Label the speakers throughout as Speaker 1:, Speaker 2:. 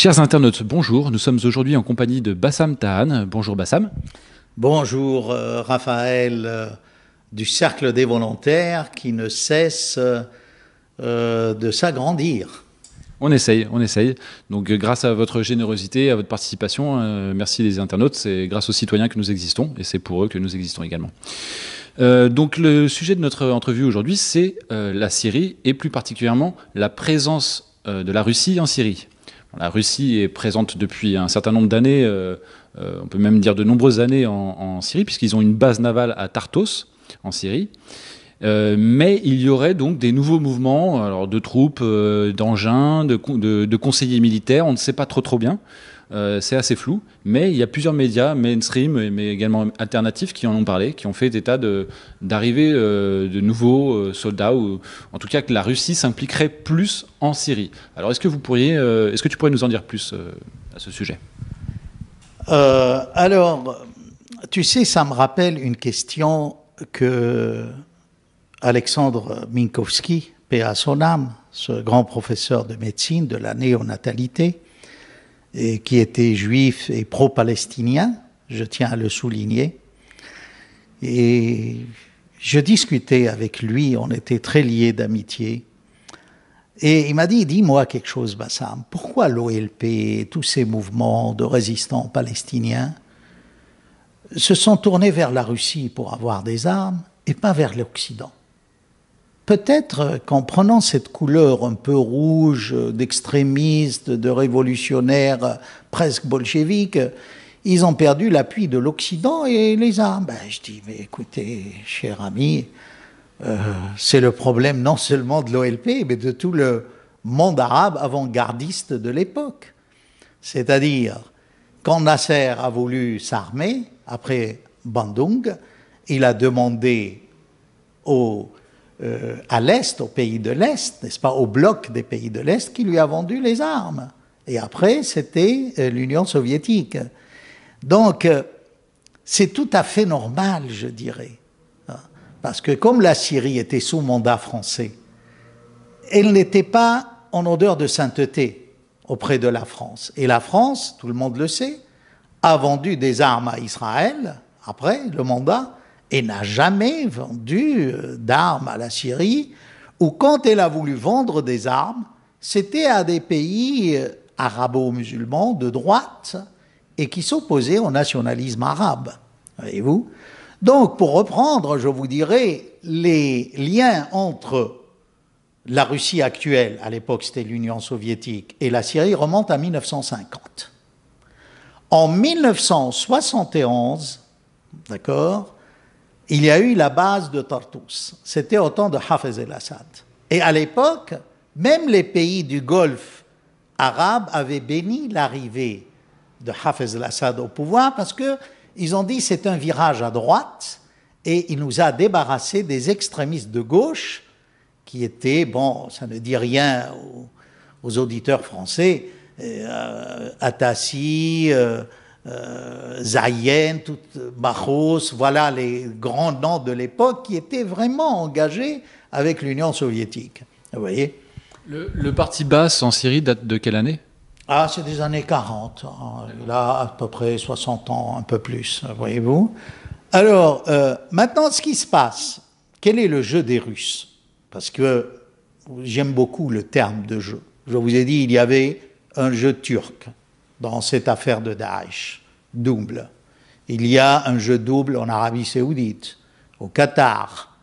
Speaker 1: Chers internautes, bonjour. Nous sommes aujourd'hui en compagnie de Bassam Tahan. Bonjour Bassam.
Speaker 2: Bonjour Raphaël du Cercle des volontaires qui ne cesse de s'agrandir.
Speaker 1: On essaye. Donc grâce à votre générosité, à votre participation, merci les internautes, c'est grâce aux citoyens que nous existons et c'est pour eux que nous existons également. Donc le sujet de notre entrevue aujourd'hui, c'est la Syrie et plus particulièrement la présence de la Russie en Syrie. La Russie est présente depuis un certain nombre d'années, on peut même dire de nombreuses années en Syrie, puisqu'ils ont une base navale à Tartos, en Syrie. Mais il y aurait donc des nouveaux mouvements alors de troupes, d'engins, de conseillers militaires, on ne sait pas trop bien. C'est assez flou, mais il y a plusieurs médias mainstream, mais également alternatifs, qui en ont parlé, qui ont fait état d'arrivée de nouveaux soldats, ou en tout cas que la Russie s'impliquerait plus en Syrie. Alors est-ce que tu pourrais nous en dire plus à ce sujet ?
Speaker 2: Alors, tu sais, ça me rappelle une question que Alexandre Minkowski, paix à son âme, ce grand professeur de médecine de la néonatalité, et qui était juif et pro-palestinien, je tiens à le souligner. Et je discutais avec lui, on était très liés d'amitié. Et il m'a dit, dis-moi quelque chose, Bassam, pourquoi l'OLP, tous ces mouvements de résistants palestiniens, se sont tournés vers la Russie pour avoir des armes et pas vers l'Occident? Peut-être qu'en prenant cette couleur un peu rouge d'extrémistes, de révolutionnaires presque bolcheviques, ils ont perdu l'appui de l'Occident et les armes. Je dis, mais écoutez, cher ami, c'est le problème non seulement de l'OLP, mais de tout le monde arabe avant-gardiste de l'époque. C'est-à-dire, quand Nasser a voulu s'armer, après Bandung, il a demandé à l'Est, aux pays de l'Est, n'est-ce pas, au bloc des pays de l'Est, qui lui a vendu les armes. Et après, c'était l'Union soviétique. Donc, c'est tout à fait normal, je dirais. Parce que comme la Syrie était sous mandat français, elle n'était pas en odeur de sainteté auprès de la France. Et la France, tout le monde le sait, a vendu des armes à Israël, après le mandat, et n'a jamais vendu d'armes à la Syrie, ou quand elle a voulu vendre des armes, c'était à des pays arabo-musulmans de droite et qui s'opposaient au nationalisme arabe. Voyez-vous ? Donc, pour reprendre, je vous dirais, les liens entre la Russie actuelle, à l'époque c'était l'Union soviétique, et la Syrie remontent à 1950. En 1971, d'accord, il y a eu la base de Tartus. C'était au temps de Hafez el-Assad. Et à l'époque, même les pays du Golfe arabe avaient béni l'arrivée de Hafez el-Assad au pouvoir parce qu'ils ont dit c'est un virage à droite et il nous a débarrassé des extrémistes de gauche qui étaient, bon, ça ne dit rien aux auditeurs français, Atassi, Zayen, Bachos, voilà les grands noms de l'époque qui étaient vraiment engagés avec l'Union soviétique. Vous voyez ?
Speaker 1: Le parti basse en Syrie date de quelle année ?
Speaker 2: Ah, c'est des années 40, il a à peu près 60 ans, un peu plus, voyez-vous. Alors, maintenant, ce qui se passe, quel est le jeu des Russes ? Parce que j'aime beaucoup le terme de jeu. Je vous ai dit, il y avait un jeu turc dans cette affaire de Daesh, double. Il y a un jeu double en Arabie Saoudite, au Qatar.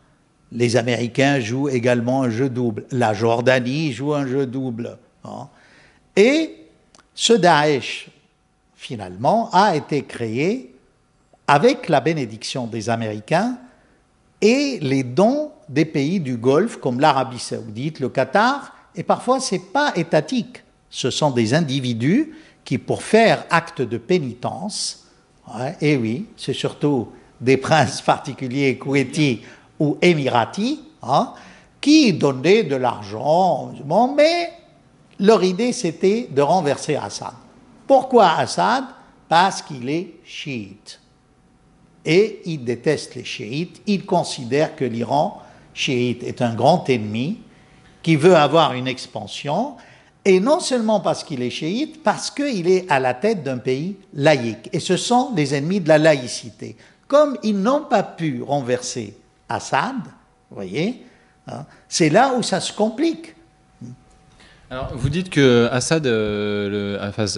Speaker 2: Les Américains jouent également un jeu double. La Jordanie joue un jeu double. Et ce Daesh, finalement, a été créé avec la bénédiction des Américains et les dons des pays du Golfe, comme l'Arabie Saoudite, le Qatar, et parfois ce n'est pas étatique. Ce sont des individus qui, pour faire acte de pénitence, et oui, c'est surtout des princes particuliers kouétis ou émiratis, qui donnaient de l'argent, mais leur idée c'était de renverser Assad. Pourquoi Assad ? Parce qu'il est chiite. Et il déteste les chiites, il considère que l'Iran chiite est un grand ennemi, qui veut avoir une expansion, Et non seulement parce qu'il est chiite, parce qu'il est à la tête d'un pays laïque. Et ce sont les ennemis de la laïcité. Comme ils n'ont pas pu renverser Assad, vous voyez, hein, c'est là où ça se complique.
Speaker 1: Alors, vous dites que Assad,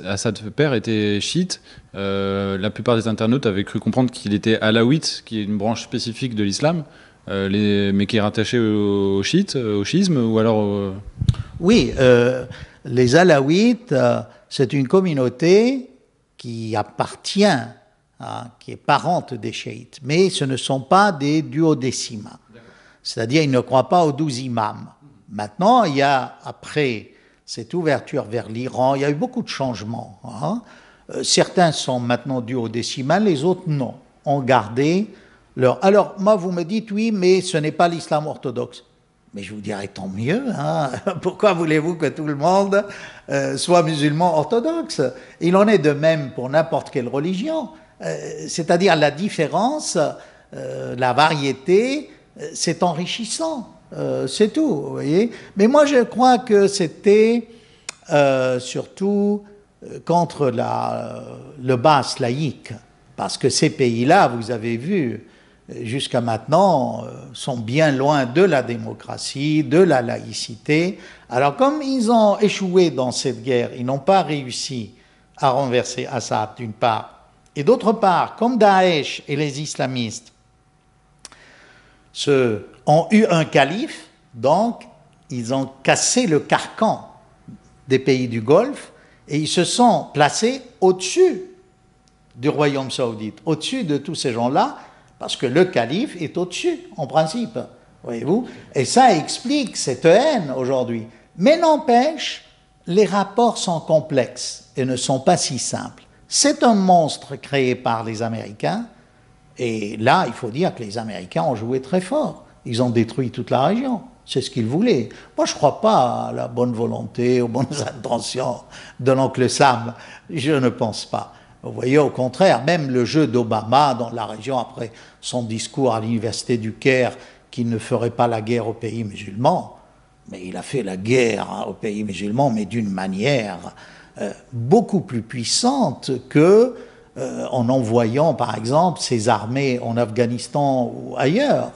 Speaker 1: Assad père était chiite. La plupart des internautes avaient cru comprendre qu'il était alaouite, qui est une branche spécifique de l'islam, mais qui est rattaché au chiite, au schisme, ou alors...
Speaker 2: Oui, les alaouites, c'est une communauté qui appartient, hein, qui est parente des chiites, mais ce ne sont pas des duodécimains. C'est-à-dire, ils ne croient pas aux 12 imams. Maintenant, il y a, après cette ouverture vers l'Iran, il y a eu beaucoup de changements. Hein. Certains sont maintenant duodécimales, les autres non, ont gardé leur... Alors, moi, vous me dites, oui, mais ce n'est pas l'islam orthodoxe. Mais je vous dirais, tant mieux. Hein. Pourquoi voulez-vous que tout le monde soit musulman orthodoxe? Il en est de même pour n'importe quelle religion. C'est-à-dire la différence, la variété, c'est enrichissant. C'est tout, vous voyez. Mais moi, je crois que c'était surtout contre le bas laïque. Parce que ces pays-là, vous avez vu, jusqu'à maintenant, sont bien loin de la démocratie, de la laïcité. Alors, comme ils ont échoué dans cette guerre, ils n'ont pas réussi à renverser Assad, d'une part. Et d'autre part, comme Daesh et les islamistes ont eu un calife, donc ils ont cassé le carcan des pays du Golfe et ils se sont placés au-dessus du royaume saoudite, au-dessus de tous ces gens-là, parce que le calife est au-dessus, en principe, voyez-vous. Et ça explique cette haine aujourd'hui. Mais n'empêche, les rapports sont complexes et ne sont pas si simples. C'est un monstre créé par les Américains, et là, il faut dire que les Américains ont joué très fort. Ils ont détruit toute la région. C'est ce qu'ils voulaient. Moi, je ne crois pas à la bonne volonté, aux bonnes intentions de l'oncle Sam. Je ne pense pas. Vous voyez, au contraire, même le jeu d'Obama dans la région, après son discours à l'université du Caire, qu'il ne ferait pas la guerre aux pays musulmans, mais il a fait la guerre aux pays musulmans, mais d'une manière beaucoup plus puissante que en envoyant, par exemple, ses armées en Afghanistan ou ailleurs.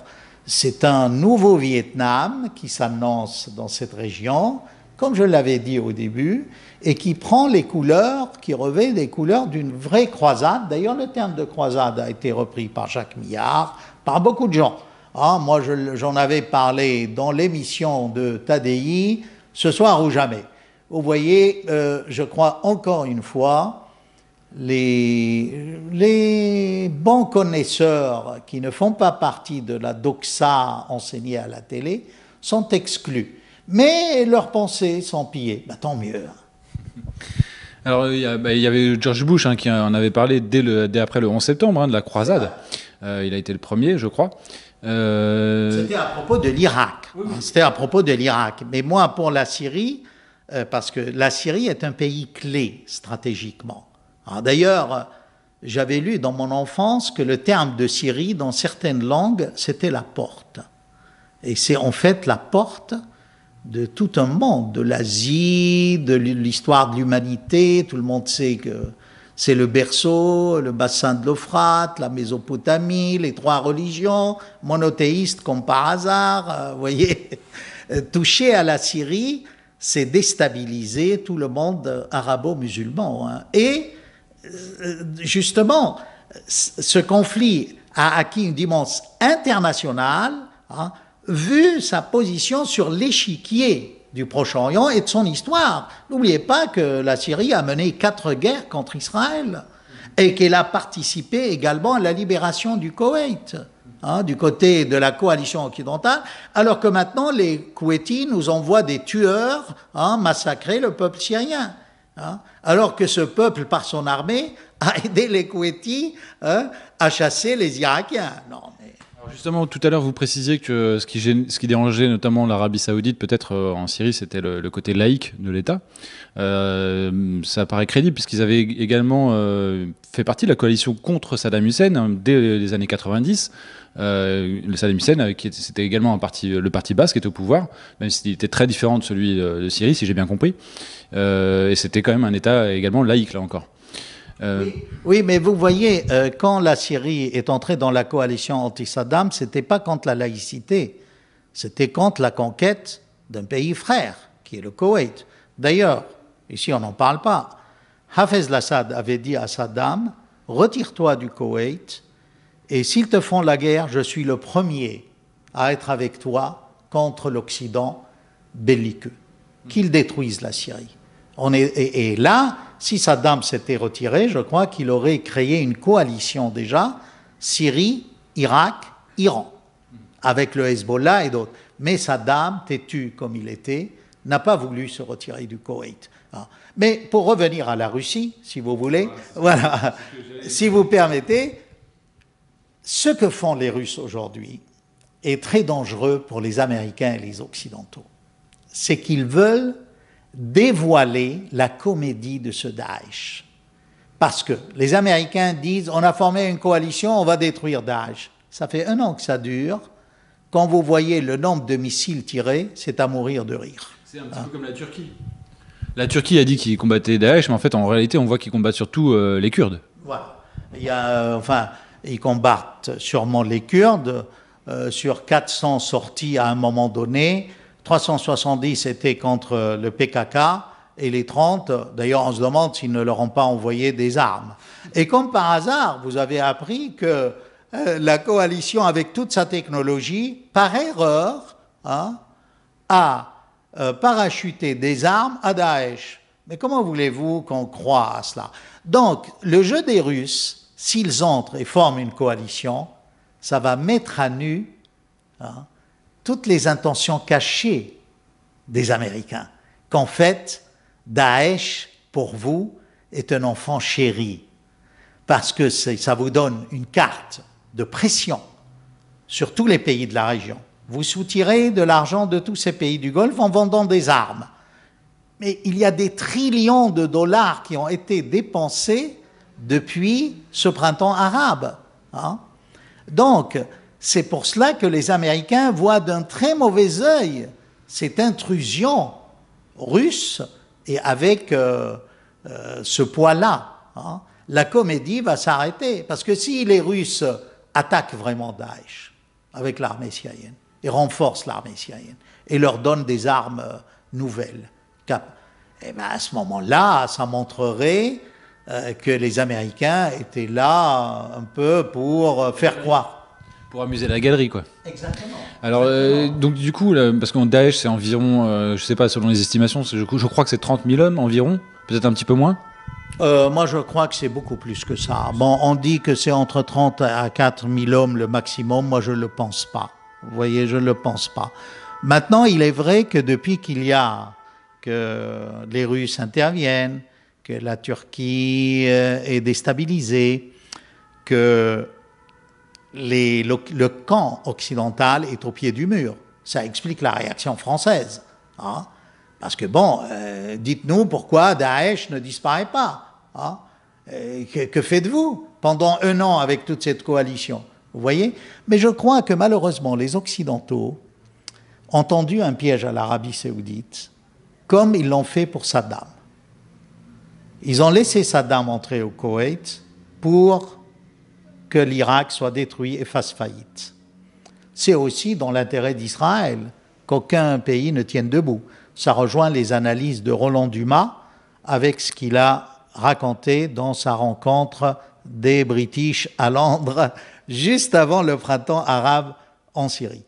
Speaker 2: C'est un nouveau Vietnam qui s'annonce dans cette région, comme je l'avais dit au début, et qui prend les couleurs, qui revêt les couleurs d'une vraie croisade. D'ailleurs, le terme de croisade a été repris par Jacques Millard, par beaucoup de gens. Ah, moi, j'en avais parlé dans l'émission de Tadei, Ce soir ou jamais. Vous voyez, je crois encore une fois, les bons connaisseurs qui ne font pas partie de la doxa enseignée à la télé sont exclus. Mais leurs pensées sont pillées. Bah, tant mieux.
Speaker 1: Alors, il y avait George Bush qui en avait parlé dès après le 11 septembre, de la croisade. Il a été le premier, je crois.
Speaker 2: C'était à propos de l'Irak. Oui. C'était à propos de l'Irak. Mais moi, pour la Syrie, parce que la Syrie est un pays clé stratégiquement. D'ailleurs, j'avais lu dans mon enfance que le terme de Syrie, dans certaines langues, c'était la porte. Et c'est en fait la porte de tout un monde, de l'Asie, de l'histoire de l'humanité. Tout le monde sait que c'est le berceau, le bassin de l'Euphrate, la Mésopotamie, les trois religions, monothéistes comme par hasard. Vous voyez, toucher à la Syrie, c'est déstabiliser tout le monde arabo-musulman. Et justement, ce conflit a acquis une dimension internationale, vu sa position sur l'échiquier du Proche-Orient et de son histoire. N'oubliez pas que la Syrie a mené 4 guerres contre Israël et qu'elle a participé également à la libération du Koweït, du côté de la coalition occidentale, alors que maintenant les Koweïtis nous envoient des tueurs massacrer le peuple syrien. Alors que ce peuple, par son armée, a aidé les Koweïtis à chasser les Irakiens. Non, mais...
Speaker 1: Justement, tout à l'heure, vous précisiez que ce qui dérangeait notamment l'Arabie Saoudite, peut-être en Syrie, c'était le côté laïque de l'État. Ça paraît crédible, puisqu'ils avaient également fait partie de la coalition contre Saddam Hussein hein, dès les années 90. Le Saddam Hussein, c'était également le parti basse qui était au pouvoir, même s'il était très différent de celui de Syrie, si j'ai bien compris. Et c'était quand même un État également laïque, là encore.
Speaker 2: Oui, mais vous voyez, quand la Syrie est entrée dans la coalition anti-Saddam, c'était pas contre la laïcité, c'était contre la conquête d'un pays frère, qui est le Koweït. D'ailleurs, ici on n'en parle pas, Hafez al-Assad avait dit à Saddam, retire-toi du Koweït, et s'ils te font la guerre, je suis le premier à être avec toi contre l'Occident belliqueux, qu'ils détruisent la Syrie. Et là, si Saddam s'était retiré, je crois qu'il aurait créé une coalition déjà, Syrie, Irak, Iran, avec le Hezbollah et d'autres. Mais Saddam, têtu comme il était, n'a pas voulu se retirer du Koweït. Mais pour revenir à la Russie, si vous voulez, voilà, si vous permettez, ce que font les Russes aujourd'hui est très dangereux pour les Américains et les Occidentaux. C'est qu'ils veulent dévoiler la comédie de ce Daesh. Parce que les Américains disent, on a formé une coalition, on va détruire Daesh. Ça fait 1 an que ça dure. Quand vous voyez le nombre de missiles tirés, c'est à mourir de rire.
Speaker 1: C'est un petit peu comme la Turquie. La Turquie a dit qu'ils combattaient Daesh, mais en fait, en réalité, on voit qu'ils combattent surtout les Kurdes.
Speaker 2: Voilà. Ils combattent sûrement les Kurdes. Sur 400 sorties à un moment donné, 370 étaient contre le PKK et les 30, d'ailleurs on se demande s'ils ne leur ont pas envoyé des armes. Et comme par hasard, vous avez appris que la coalition avec toute sa technologie, par erreur, a parachuté des armes à Daesh. Mais comment voulez-vous qu'on croie à cela? Donc le jeu des Russes, s'ils entrent et forment une coalition, ça va mettre à nu toutes les intentions cachées des Américains, qu'en fait, Daesh, pour vous, est un enfant chéri, parce que ça vous donne une carte de pression sur tous les pays de la région. Vous soutirez de l'argent de tous ces pays du Golfe en vendant des armes. Mais il y a des trillions de dollars qui ont été dépensés depuis ce printemps arabe. Donc, c'est pour cela que les Américains voient d'un très mauvais œil cette intrusion russe et avec ce poids-là. La comédie va s'arrêter. Parce que si les Russes attaquent vraiment Daesh avec l'armée syrienne et renforcent l'armée syrienne et leur donnent des armes nouvelles, et bien à ce moment-là, ça montrerait que les Américains étaient là un peu pour faire croire.
Speaker 1: Pour amuser la galerie, quoi.
Speaker 2: Exactement.
Speaker 1: Alors, donc du coup, là, parce qu'en Daesh, c'est environ, je sais pas, selon les estimations, je crois que c'est 30 000 hommes environ, peut-être un petit peu moins.
Speaker 2: Moi, je crois que c'est beaucoup plus que ça. Bon, on dit que c'est entre 30 à 4 000 hommes le maximum. Moi, je ne le pense pas. Vous voyez, je ne le pense pas. Maintenant, il est vrai que depuis que les Russes interviennent, que la Turquie est déstabilisée, que le camp occidental est au pied du mur. Ça explique la réaction française. Parce que bon, dites-nous pourquoi Daesh ne disparaît pas. Que faites-vous pendant 1 an avec toute cette coalition? Vous voyez? Mais je crois que malheureusement, les Occidentaux ont tendu un piège à l'Arabie Saoudite, comme ils l'ont fait pour Saddam. Ils ont laissé Saddam entrer au Koweït pour que l'Irak soit détruit et fasse faillite. C'est aussi dans l'intérêt d'Israël qu'aucun pays ne tienne debout. Ça rejoint les analyses de Roland Dumas avec ce qu'il a raconté dans sa rencontre des British à Londres juste avant le printemps arabe en Syrie.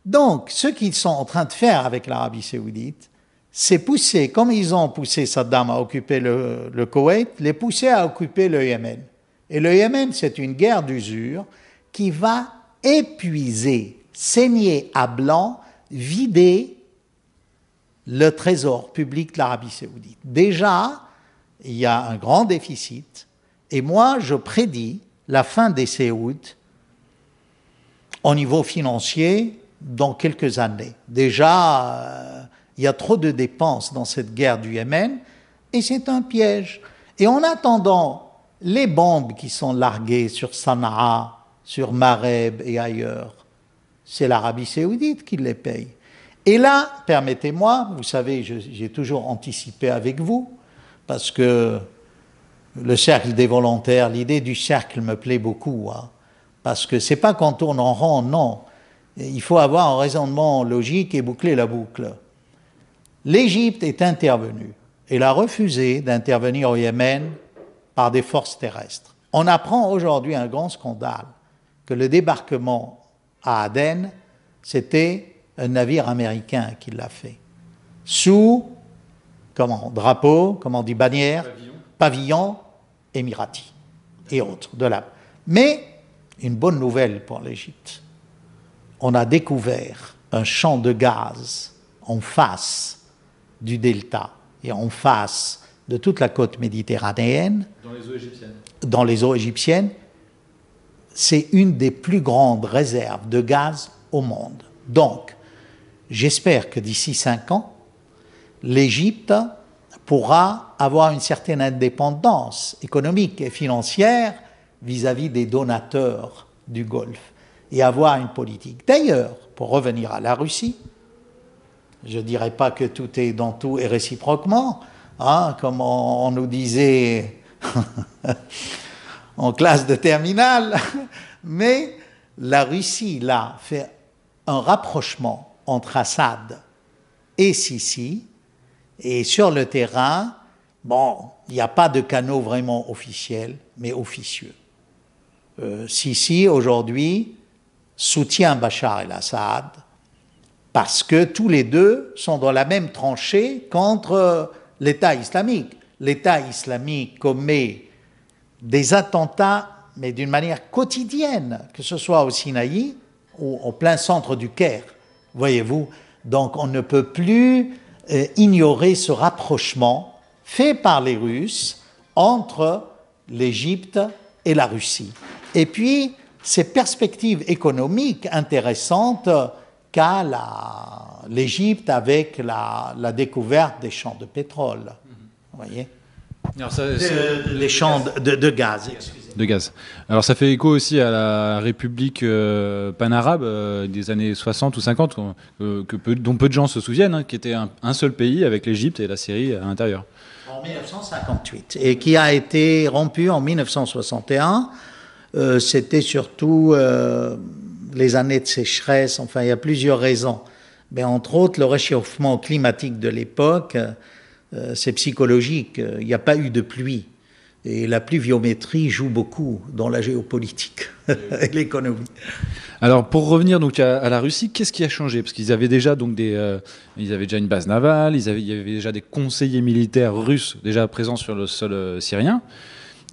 Speaker 2: Donc, ce qu'ils sont en train de faire avec l'Arabie Saoudite, c'est pousser, comme ils ont poussé Saddam à occuper le Koweït, les pousser à occuper le Yémen. Et le Yémen, c'est une guerre d'usure qui va épuiser, saigner à blanc, vider le trésor public de l'Arabie Saoudite. Déjà, il y a un grand déficit. Et moi, je prédis la fin des Saouds au niveau financier dans quelques années. Déjà, il y a trop de dépenses dans cette guerre du Yémen et c'est un piège. Et en attendant, les bombes qui sont larguées sur Sanaa, sur Mareb et ailleurs, c'est l'Arabie saoudite qui les paye. Et là, permettez-moi, vous savez, j'ai toujours anticipé avec vous, parce que le cercle des volontaires, l'idée du cercle me plaît beaucoup, hein, parce que c'est pas qu'on tourne en rond, non. Il faut avoir un raisonnement logique et boucler la boucle. L'Égypte est intervenue. Elle a refusé d'intervenir au Yémen par des forces terrestres. On apprend aujourd'hui un grand scandale, que le débarquement à Aden, c'était un navire américain qui l'a fait. Sous, drapeau, comment on dit, bannière, pavillon émirati et autres de là. Mais, une bonne nouvelle pour l'Égypte. On a découvert un champ de gaz en face du delta et en face de toute la côte méditerranéenne.
Speaker 1: Dans les eaux égyptiennes.
Speaker 2: Dans les eaux égyptiennes. C'est une des plus grandes réserves de gaz au monde. Donc, j'espère que d'ici 5 ans, l'Égypte pourra avoir une certaine indépendance économique et financière vis-à-vis des donateurs du Golfe et avoir une politique. D'ailleurs, pour revenir à la Russie, je ne dirais pas que tout est dans tout et réciproquement, hein, comme on nous disait en classe de terminale, mais la Russie, là, fait un rapprochement entre Assad et Sisi, et sur le terrain, bon, il n'y a pas de canaux vraiment officiels, mais officieux. Sisi, aujourd'hui, soutient Bachar el-Assad parce que tous les deux sont dans la même tranchée contre l'État islamique. L'État islamique commet des attentats, mais d'une manière quotidienne, que ce soit au Sinaï ou au plein centre du Caire, voyez-vous. Donc on ne peut plus ignorer ce rapprochement fait par les Russes entre l'Égypte et la Russie. Et puis, ces perspectives économiques intéressantes qu'a l'Égypte avec la découverte des champs de pétrole. Vous voyez ? Alors les champs de gaz.
Speaker 1: De gaz. Alors ça fait écho aussi à la République panarabe des années 60 ou 50, dont peu de gens se souviennent, hein, qui était un seul pays avec l'Égypte et la Syrie à l'intérieur.
Speaker 2: En 1958, et qui a été rompu en 1961. C'était surtout les années de sécheresse, enfin il y a plusieurs raisons. Mais entre autres, le réchauffement climatique de l'époque, c'est psychologique, il n'y a pas eu de pluie. Et la pluviométrie joue beaucoup dans la géopolitique et l'économie.
Speaker 1: Alors pour revenir donc à la Russie, qu'est-ce qui a changé ? Parce qu'ils avaient déjà donc ils avaient déjà une base navale, il y avait déjà des conseillers militaires russes déjà présents sur le sol syrien.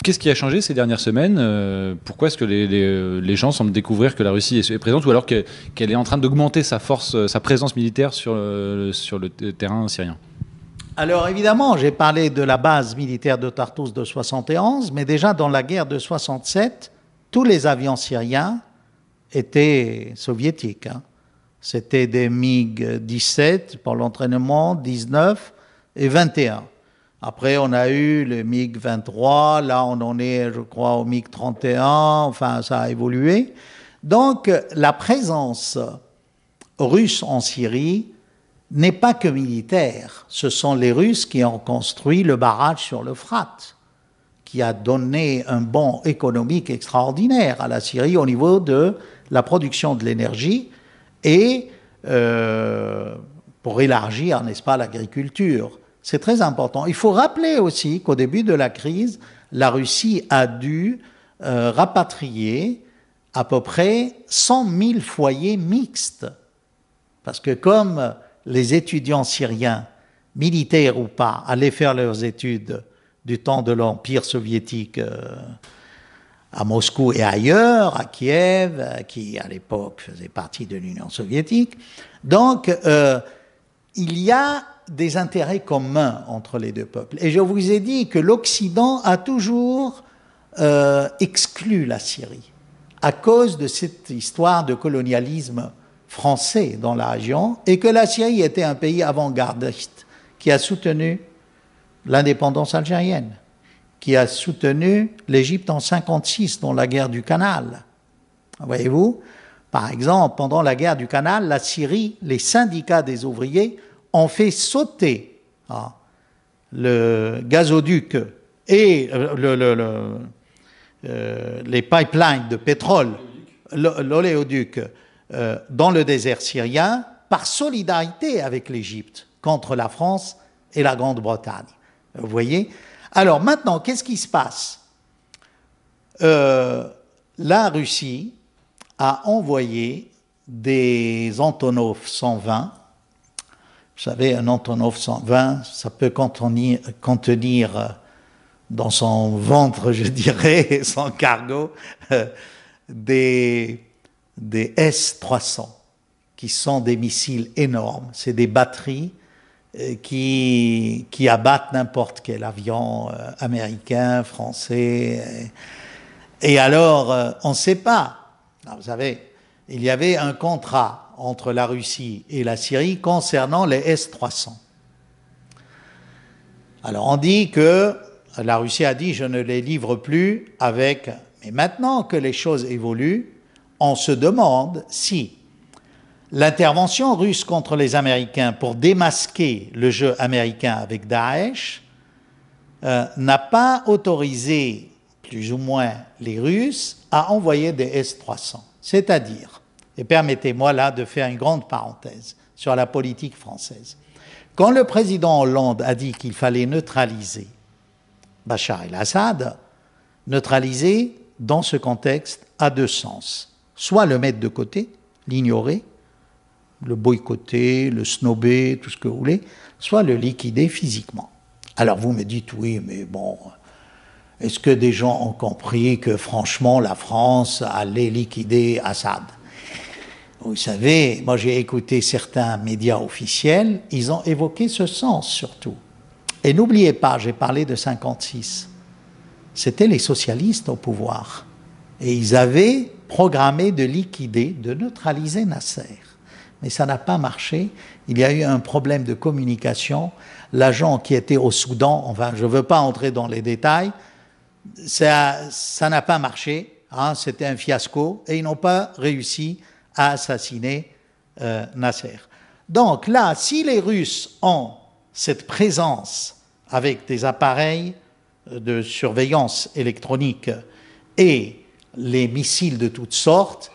Speaker 1: Qu'est-ce qui a changé ces dernières semaines ? Pourquoi est-ce que les gens semblent découvrir que la Russie est présente, ou alors qu'elle est en train d'augmenter sa force, sa présence militaire sur le terrain syrien ?
Speaker 2: Alors évidemment, j'ai parlé de la base militaire de Tartous de 71, mais déjà dans la guerre de 67, tous les avions syriens étaient soviétiques. Hein. C'était des MiG-17 pour l'entraînement, 19 et 21. Après, on a eu le MiG-23, là on en est, je crois, au MiG-31, enfin ça a évolué. Donc la présence russe en Syrie n'est pas que militaire. Ce sont les Russes qui ont construit le barrage sur l'Euphrate, qui a donné un bond économique extraordinaire à la Syrie au niveau de la production de l'énergie et pour élargir, n'est-ce pas, l'agriculture. C'est très important. Il faut rappeler aussi qu'au début de la crise, la Russie a dû rapatrier à peu près 100 000 foyers mixtes. Parce que comme les étudiants syriens, militaires ou pas, allaient faire leurs études du temps de l'Empire soviétique à Moscou et ailleurs, à Kiev, qui à l'époque faisait partie de l'Union soviétique. Donc, il y a des intérêts communs entre les deux peuples. Et je vous ai dit que l'Occident a toujours exclu la Syrie. à cause de cette histoire de colonialisme français dans la région, et que la Syrie était un pays avant-gardiste qui a soutenu l'indépendance algérienne, qui a soutenu l'Égypte en 1956 dans la guerre du Canal. Voyez-vous, par exemple, pendant la guerre du Canal, la Syrie, les syndicats des ouvriers ont fait sauter le gazoduc et les pipelines de pétrole, l'oléoduc, dans le désert syrien, par solidarité avec l'Égypte, contre la France et la Grande-Bretagne. Vous voyez? Alors maintenant, qu'est-ce qui se passe? La Russie a envoyé des Antonov 120. Vous savez, un Antonov 120, ça peut contenir dans son ventre, je dirais, son cargo, des S-300, qui sont des missiles énormes. C'est des batteries qui abattent n'importe quel avion américain, français. Et alors, on ne sait pas. Alors, vous savez, il y avait un contrat entre la Russie et la Syrie concernant les S-300. Alors, on dit que la Russie a dit « je ne les livre plus avec ». Mais maintenant que les choses évoluent, on se demande si l'intervention russe contre les Américains pour démasquer le jeu américain avec Daesh n'a pas autorisé plus ou moins les Russes à envoyer des S-300. C'est-à-dire, et permettez-moi là de faire une grande parenthèse sur la politique française. Quand le président Hollande a dit qu'il fallait neutraliser Bachar el-Assad, neutraliser dans ce contexte a deux sens. Soit le mettre de côté, l'ignorer, le boycotter, le snobber, tout ce que vous voulez, soit le liquider physiquement. Alors vous me dites, oui, mais bon, est-ce que des gens ont compris que franchement la France allait liquider Assad? Vous savez, moi j'ai écouté certains médias officiels, ils ont évoqué ce sens surtout. Et n'oubliez pas, j'ai parlé de 56. C'était les socialistes au pouvoir. Et ils avaient programmé de liquider, de neutraliser Nasser. Mais ça n'a pas marché. Il y a eu un problème de communication. L'agent qui était au Soudan, enfin, je ne veux pas entrer dans les détails, ça n'a pas marché. Hein, c'était un fiasco. Et ils n'ont pas réussi à assassiner Nasser. Donc là, si les Russes ont cette présence avec des appareils de surveillance électronique et les missiles de toutes sortes,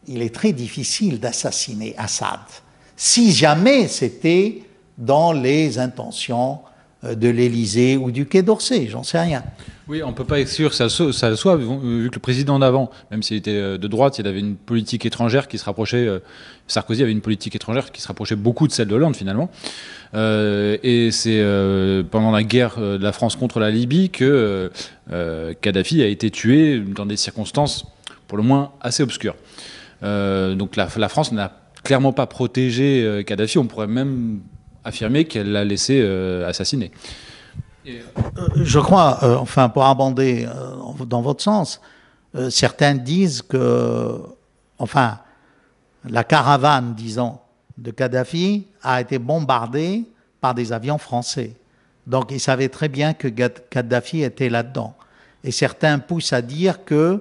Speaker 2: il est très difficile d'assassiner Assad. Si jamais c'était dans les intentions de l'Élysée ou du Quai d'Orsay, j'en sais rien.
Speaker 1: Oui, on ne peut pas exclure que ça le soit, vu que le président d'avant, même s'il était de droite, il avait une politique étrangère qui se rapprochait, Sarkozy avait une politique étrangère qui se rapprochait beaucoup de celle de Hollande finalement. Et c'est pendant la guerre de la France contre la Libye que Kadhafi a été tué dans des circonstances pour le moins assez obscures. Donc la France n'a clairement pas protégé Kadhafi, on pourrait même affirmer qu'elle l'a laissé assassiner.
Speaker 2: Je crois, enfin pour abonder dans votre sens, certains disent que, enfin, la caravane, disons, de Kadhafi a été bombardée par des avions français. Donc ils savaient très bien que Kadhafi était là-dedans. Et certains poussent à dire que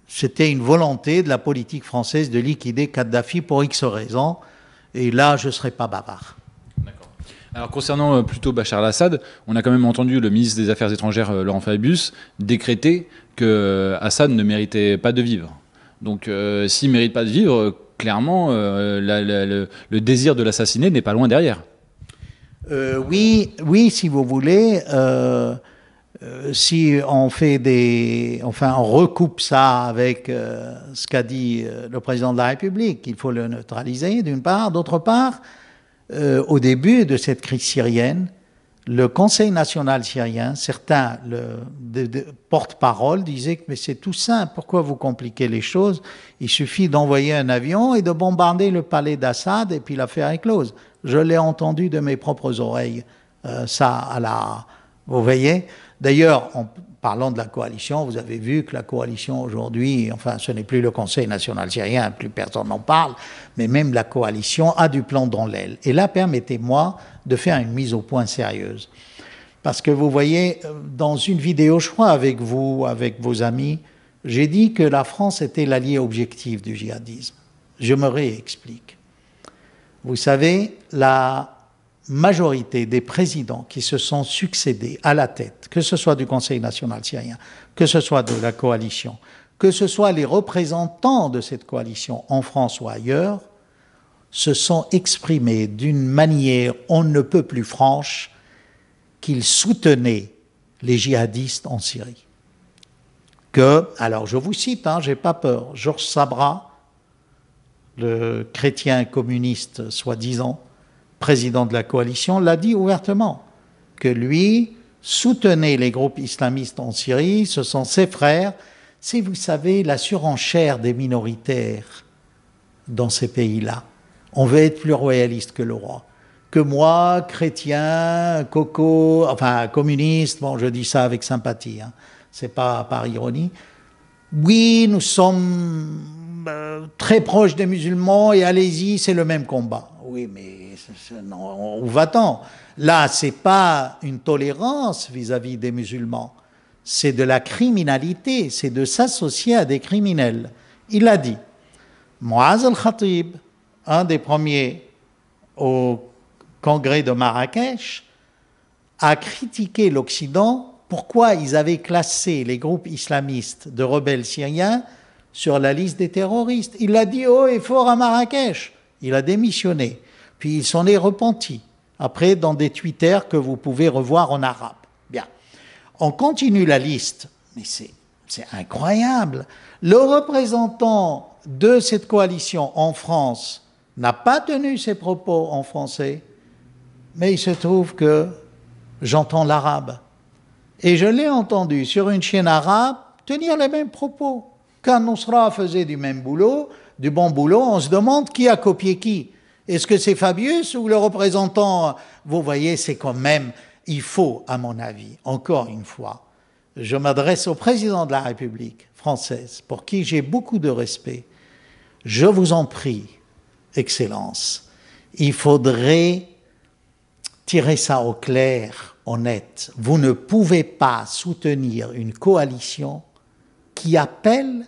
Speaker 2: c'était une volonté de la politique française de liquider Kadhafi pour X raisons. Et là, je ne serai pas bavard.
Speaker 1: Alors concernant plutôt Bachar el-Assad, on a quand même entendu le ministre des Affaires étrangères Laurent Fabius décréter que Assad ne méritait pas de vivre. Donc s'il ne mérite pas de vivre, clairement le désir de l'assassiner n'est pas loin derrière.
Speaker 2: Oui, si vous voulez, si on fait on recoupe ça avec ce qu'a dit le président de la République, qu'il faut le neutraliser d'une part, d'autre part, au début de cette crise syrienne, le Conseil national syrien, certains porte-parole disaient que mais c'est tout simple, pourquoi vous compliquez les choses? Il suffit d'envoyer un avion et de bombarder le palais d'Assad et puis l'affaire est close. Je l'ai entendu de mes propres oreilles, ça à la... Vous voyez? D'ailleurs, parlant de la coalition, vous avez vu que la coalition aujourd'hui, enfin ce n'est plus le Conseil national syrien, plus personne n'en parle, mais même la coalition a du plomb dans l'aile. Et là, permettez-moi de faire une mise au point sérieuse. Parce que vous voyez, dans une vidéo, je crois, avec vous, avec vos amis, j'ai dit que la France était l'allié objectif du djihadisme. Je me réexplique. Vous savez, la majorité des présidents qui se sont succédés à la tête, que ce soit du Conseil national syrien, que ce soit de la coalition, que ce soit les représentants de cette coalition en France ou ailleurs, se sont exprimés d'une manière on ne peut plus franche qu'ils soutenaient les djihadistes en Syrie. Alors je vous cite, j'ai pas peur, Georges Sabra, le chrétien communiste soi-disant, président de la coalition, l'a dit ouvertement, que lui soutenait les groupes islamistes en Syrie, ce sont ses frères. C'est, vous savez, la surenchère des minoritaires dans ces pays-là. On veut être plus royaliste que le roi. Que moi, chrétien, communiste, bon, je dis ça avec sympathie, c'est pas par ironie. Oui, nous sommes très proches des musulmans et allez-y, c'est le même combat. Oui, mais non, où va-t-on? Là, c'est pas une tolérance vis-à-vis des musulmans, c'est de la criminalité, c'est de s'associer à des criminels. Il a dit, Muaz al-Khatib, un des premiers au congrès de Marrakech, a critiqué l'Occident. Pourquoi ils avaient classé les groupes islamistes de rebelles syriens sur la liste des terroristes? Il l'a dit haut et fort à Marrakech. Il a démissionné. Puis il s'en est repenti. Après, dans des Twitter que vous pouvez revoir en arabe. Bien. On continue la liste. Mais c'est incroyable. Le représentant de cette coalition en France n'a pas tenu ses propos en français. Mais il se trouve que j'entends l'arabe. Et je l'ai entendu sur une chaîne arabe tenir les mêmes propos. Quand Nusra faisait du même boulot, du bon boulot, on se demande qui a copié qui. Est-ce que c'est Fabius ou le représentant? Vous voyez, c'est quand même, il faut, à mon avis, encore une fois, je m'adresse au président de la République française, pour qui j'ai beaucoup de respect. Je vous en prie, Excellence, il faudrait tirer ça au clair, honnête. Vous ne pouvez pas soutenir une coalition qui appelle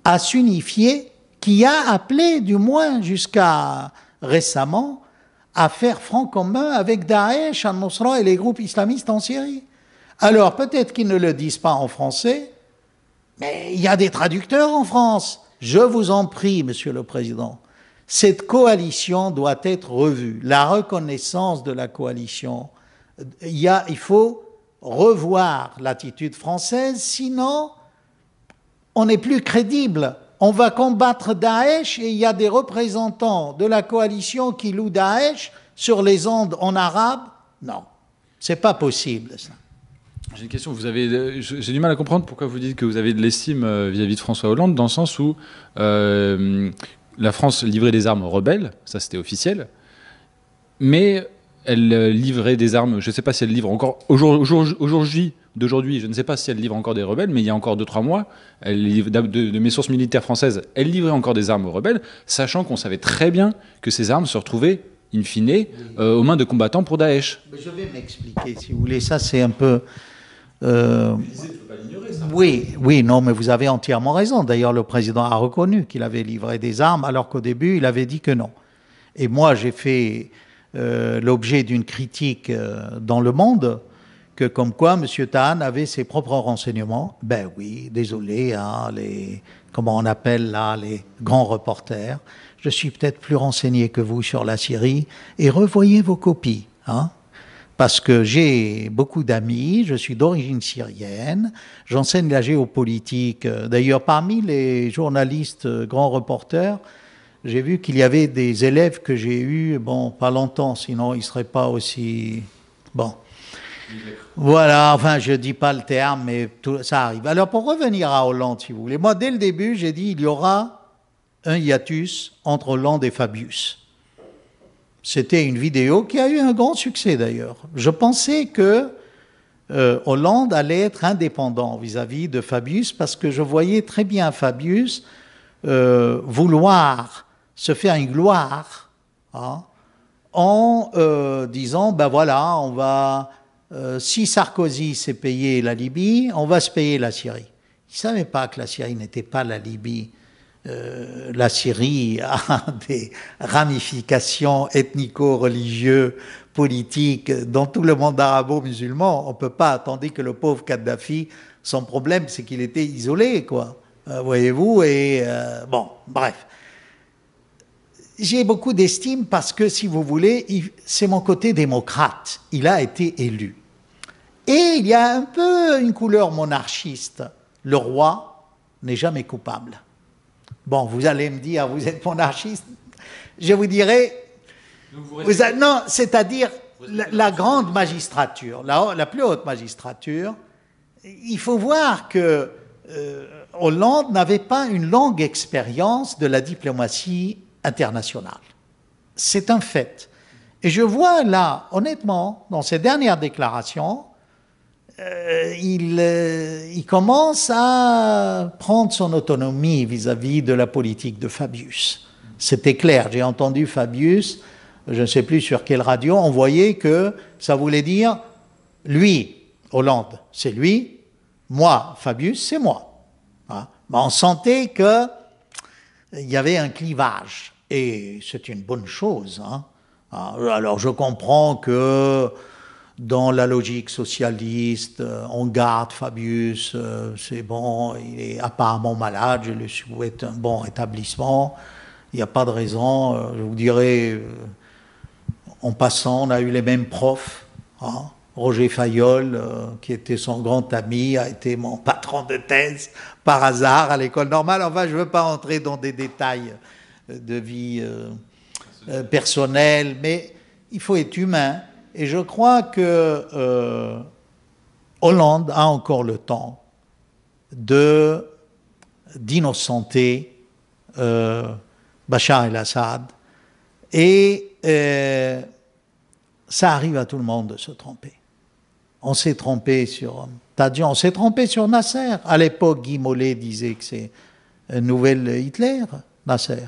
Speaker 2: à s'unifier, qui a appelé, du moins jusqu'à récemment, à faire front commun avec Daesh, Al-Nusra et les groupes islamistes en Syrie. Alors, peut-être qu'ils ne le disent pas en français, mais il y a des traducteurs en France. Je vous en prie, Monsieur le Président, cette coalition doit être revue. La reconnaissance de la coalition, il faut revoir l'attitude française, sinon on n'est plus crédible. On va combattre Daesh et il y a des représentants de la coalition qui louent Daesh sur les ondes en arabe. Non, c'est pas possible ça.
Speaker 1: J'ai une question. J'ai du mal à comprendre pourquoi vous dites que vous avez de l'estime vis-à-vis de François Hollande, dans le sens où la France livrait des armes aux rebelles, ça c'était officiel, mais elle livrait des armes, je ne sais pas si elle livre encore, aujourd'hui, je ne sais pas si elle livre encore des rebelles, mais il y a encore 2-3 mois, de mes sources militaires françaises, elle livrait encore des armes aux rebelles, sachant qu'on savait très bien que ces armes se retrouvaient, in fine, aux mains de combattants pour Daesh.
Speaker 2: Je vais m'expliquer, si vous voulez, ça c'est un peu... Oui, non, mais vous avez entièrement raison. D'ailleurs, le président a reconnu qu'il avait livré des armes, alors qu'au début, il avait dit que non. Et moi, j'ai fait l'objet d'une critique dans Le Monde, que comme quoi M. Tahan avait ses propres renseignements. Ben oui, désolé, comment on appelle là, les grands reporters. Je suis peut-être plus renseigné que vous sur la Syrie, et revoyez vos copies, parce que j'ai beaucoup d'amis, je suis d'origine syrienne, j'enseigne la géopolitique. D'ailleurs, parmi les journalistes grands reporters, j'ai vu qu'il y avait des élèves que j'ai eus, bon, pas longtemps, sinon ils ne seraient pas aussi... Bon. Voilà, enfin, je ne dis pas le terme, mais ça arrive. Alors, pour revenir à Hollande, si vous voulez, moi, dès le début, j'ai dit il y aura un hiatus entre Hollande et Fabius. C'était une vidéo qui a eu un grand succès d'ailleurs. Je pensais que Hollande allait être indépendant vis-à-vis de Fabius, parce que je voyais très bien Fabius vouloir se faire une gloire, hein, en disant, ben voilà, on va, si Sarkozy s'est payé la Libye, on va se payer la Syrie. Il ne savait pas que la Syrie n'était pas la Libye. La Syrie a des ramifications ethnico-religieuses, politiques, dans tout le monde arabo-musulman. On ne peut pas, tandis que le pauvre Kadhafi, son problème, c'est qu'il était isolé, quoi. Voyez-vous, et bon, bref. J'ai beaucoup d'estime parce que, si vous voulez, c'est mon côté démocrate. Il a été élu. Et il y a un peu une couleur monarchiste. Le roi n'est jamais coupable. Bon, vous allez me dire, vous êtes monarchiste. Je vous dirai, non, c'est-à-dire la grande magistrature, la plus haute magistrature. Il faut voir que Hollande n'avait pas une longue expérience de la diplomatie internationale. C'est un fait. Et je vois là, honnêtement, dans ses dernières déclarations, il commence à prendre son autonomie vis-à-vis de la politique de Fabius. C'était clair, j'ai entendu Fabius, je ne sais plus sur quelle radio, on voyait que ça voulait dire, lui, Hollande, c'est lui, moi, Fabius, c'est moi. Hein? Mais on sentait qu'il y avait un clivage, et c'est une bonne chose. Hein? Alors je comprends que dans la logique socialiste, on garde Fabius, c'est bon, il est apparemment malade, je lui souhaite un bon rétablissement, il n'y a pas de raison, je vous dirais, en passant, on a eu les mêmes profs, hein. Roger Fayol, qui était son grand ami, a été mon patron de thèse par hasard à l'école normale. Enfin, je ne veux pas entrer dans des détails de vie personnelle, mais il faut être humain. Et je crois que Hollande a encore le temps d'innocenter Bachar el-Assad. Et ça arrive à tout le monde de se tromper. On s'est trompé sur Tadjian, on s'est trompé sur Nasser. À l'époque, Guy Mollet disait que c'est un nouvel Hitler, Nasser.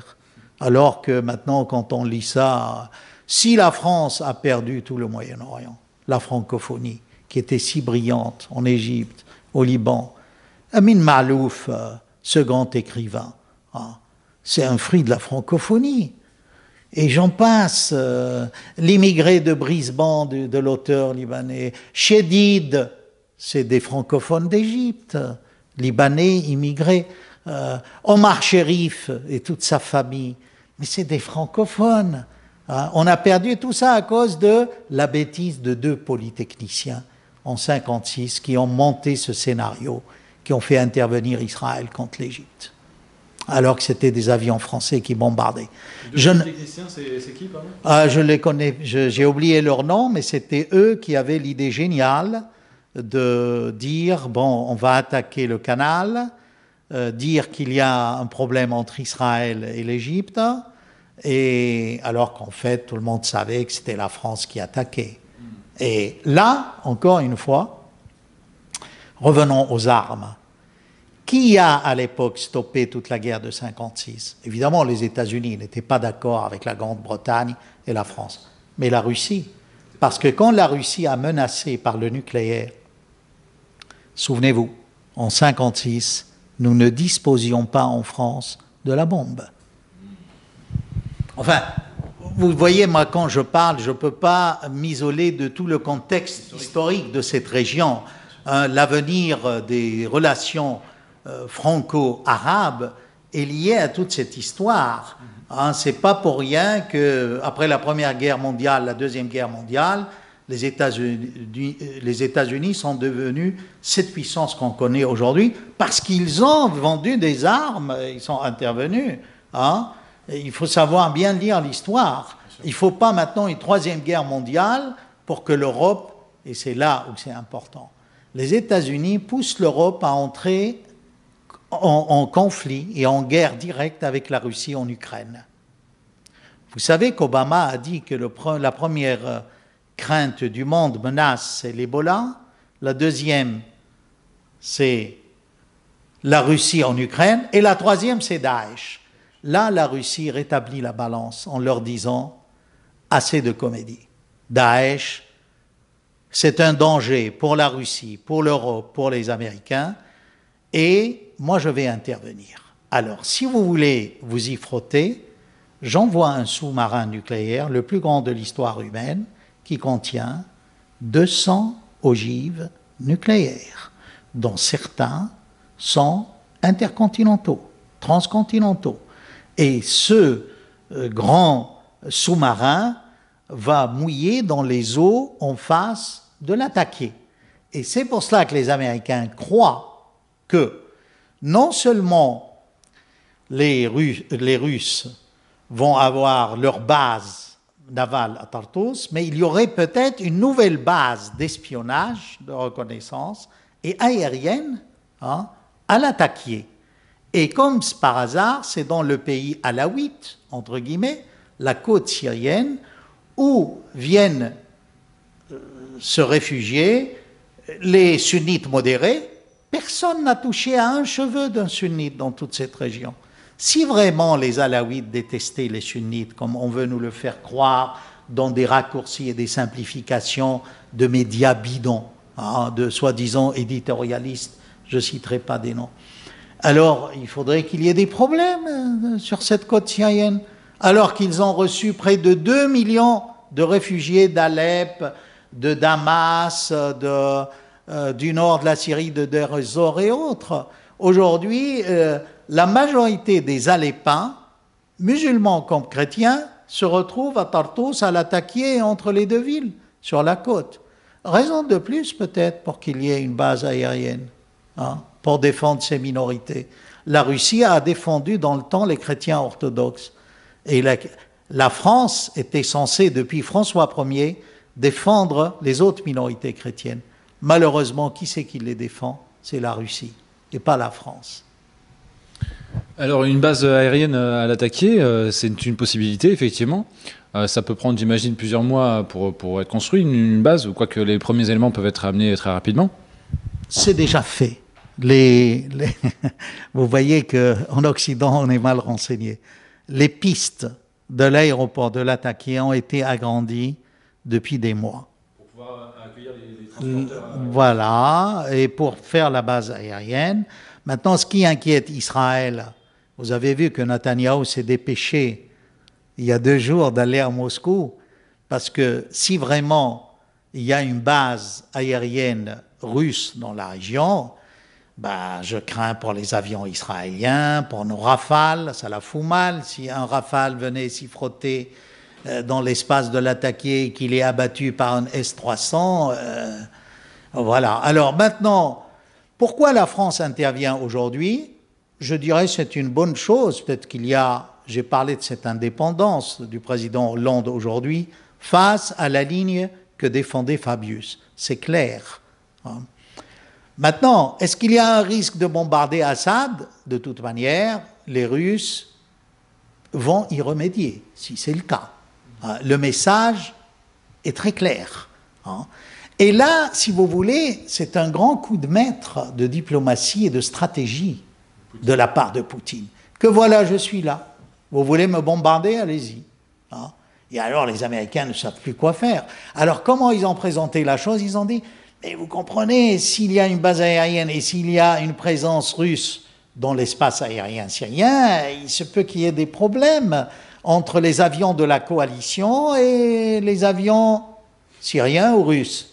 Speaker 2: Alors que maintenant, quand on lit ça, si la France a perdu tout le Moyen-Orient, la francophonie, qui était si brillante en Égypte, au Liban, Amin Maalouf, ce grand écrivain, hein, c'est un fruit de la francophonie. Et j'en passe, l'immigré de Brisbane, de l'auteur libanais, Chédid, c'est des francophones d'Égypte, libanais, immigrés, Omar Sherif et toute sa famille, mais c'est des francophones. Hein. On a perdu tout ça à cause de la bêtise de deux polytechniciens en 1956 qui ont monté ce scénario, qui ont fait intervenir Israël contre l'Égypte, alors que c'était des avions français qui bombardaient.
Speaker 1: Les techniciens, c'est qui, pardon ?
Speaker 2: Je les connais, j'ai oublié leur nom, mais c'était eux qui avaient l'idée géniale de dire, bon, on va attaquer le canal, dire qu'il y a un problème entre Israël et l'Égypte, et alors qu'en fait, tout le monde savait que c'était la France qui attaquait. Et là, encore une fois, revenons aux armes. Qui a à l'époque stoppé toute la guerre de 1956 ? Évidemment, les États-Unis n'étaient pas d'accord avec la Grande-Bretagne et la France, mais la Russie. Parce que quand la Russie a menacé par le nucléaire, souvenez-vous, en 1956, nous ne disposions pas en France de la bombe. Enfin, vous voyez, moi, quand je parle, je ne peux pas m'isoler de tout le contexte historique de cette région. L'avenir des relations franco-arabe est lié à toute cette histoire. Hein, c'est pas pour rien que après la Première Guerre mondiale, la Deuxième Guerre mondiale, les États-Unis sont devenus cette puissance qu'on connaît aujourd'hui parce qu'ils ont vendu des armes, ils sont intervenus. Hein. Il faut savoir bien lire l'histoire. Il ne faut pas maintenant une Troisième Guerre mondiale pour que l'Europe, et c'est là où c'est important, les États-Unis poussent l'Europe à entrer en conflit et en guerre directe avec la Russie en Ukraine. Vous savez qu'Obama a dit que la première crainte du monde menace, c'est l'Ebola. La deuxième, c'est la Russie en Ukraine. Et la troisième, c'est Daesh. Là, la Russie rétablit la balance en leur disant assez de comédie. Daesh, c'est un danger pour la Russie, pour l'Europe, pour les Américains, et moi je vais intervenir. Alors, si vous voulez vous y frotter, j'envoie un sous-marin nucléaire, le plus grand de l'histoire humaine, qui contient 200 ogives nucléaires, dont certains sont intercontinentaux, transcontinentaux. Et ce grand sous-marin va mouiller dans les eaux en face de l'attaquer. Et c'est pour cela que les Américains croient que non seulement les Russes vont avoir leur base navale à Tartus, mais il y aurait peut-être une nouvelle base d'espionnage, de reconnaissance et aérienne à l'attaquer. Et comme par hasard, c'est dans le pays alawite, entre guillemets, la côte syrienne, où viennent se réfugier les sunnites modérés. Personne n'a touché à un cheveu d'un sunnite dans toute cette région. Si vraiment les alaouites détestaient les sunnites, comme on veut nous le faire croire dans des raccourcis et des simplifications de médias bidons, de soi-disant éditorialistes, je ne citerai pas des noms, alors il faudrait qu'il y ait des problèmes sur cette côte syrienne, alors qu'ils ont reçu près de 2 millions de réfugiés d'Alep, de Damas, du nord de la Syrie, de Deir ez-Zor et autres. Aujourd'hui, la majorité des Alépins, musulmans comme chrétiens, se retrouvent à Tartus à l'attaquer entre les deux villes, sur la côte. Raison de plus peut-être pour qu'il y ait une base aérienne, pour défendre ces minorités. La Russie a défendu dans le temps les chrétiens orthodoxes. Et la France était censée, depuis François Ier, défendre les autres minorités chrétiennes. Malheureusement, qui c'est qui les défend? C'est la Russie, et pas la France.
Speaker 1: Alors, une base aérienne à l'attaquer, c'est une possibilité, effectivement. Ça peut prendre, j'imagine, plusieurs mois pour être construit, une base, quoique les premiers éléments peuvent être amenés très rapidement.
Speaker 2: C'est déjà fait. Vous voyez qu'en Occident, on est mal renseigné. Les pistes de l'aéroport de Latakia ont été agrandies depuis des mois.
Speaker 1: Pour pouvoir accueillir les transporteurs.
Speaker 2: Voilà, et pour faire la base aérienne. Maintenant, ce qui inquiète Israël, vous avez vu que Netanyahou s'est dépêché il y a 2 jours d'aller à Moscou, parce que si vraiment il y a une base aérienne russe dans la région, je crains pour les avions israéliens, pour nos Rafales, ça la fout mal. Si un Rafale venait s'y frotter dans l'espace de l'attaquer et qu'il est abattu par un S-300, voilà. Alors maintenant, pourquoi la France intervient aujourd'hui? Je dirais que c'est une bonne chose. Peut-être qu'il y a, j'ai parlé de cette indépendance du président Hollande aujourd'hui, face à la ligne que défendait Fabius. C'est clair. Maintenant, est-ce qu'il y a un risque de bombarder Assad? De toute manière, les Russes vont y remédier, si c'est le cas. Le message est très clair. Et là, si vous voulez, c'est un grand coup de maître de diplomatie et de stratégie de la part de Poutine. Que voilà, je suis là. Vous voulez me bombarder? Allez-y. Et alors, les Américains ne savent plus quoi faire. Alors, comment ils ont présenté la chose? Ils ont dit... Mais vous comprenez, s'il y a une base aérienne et s'il y a une présence russe dans l'espace aérien syrien, il se peut qu'il y ait des problèmes entre les avions de la coalition et les avions syriens ou russes.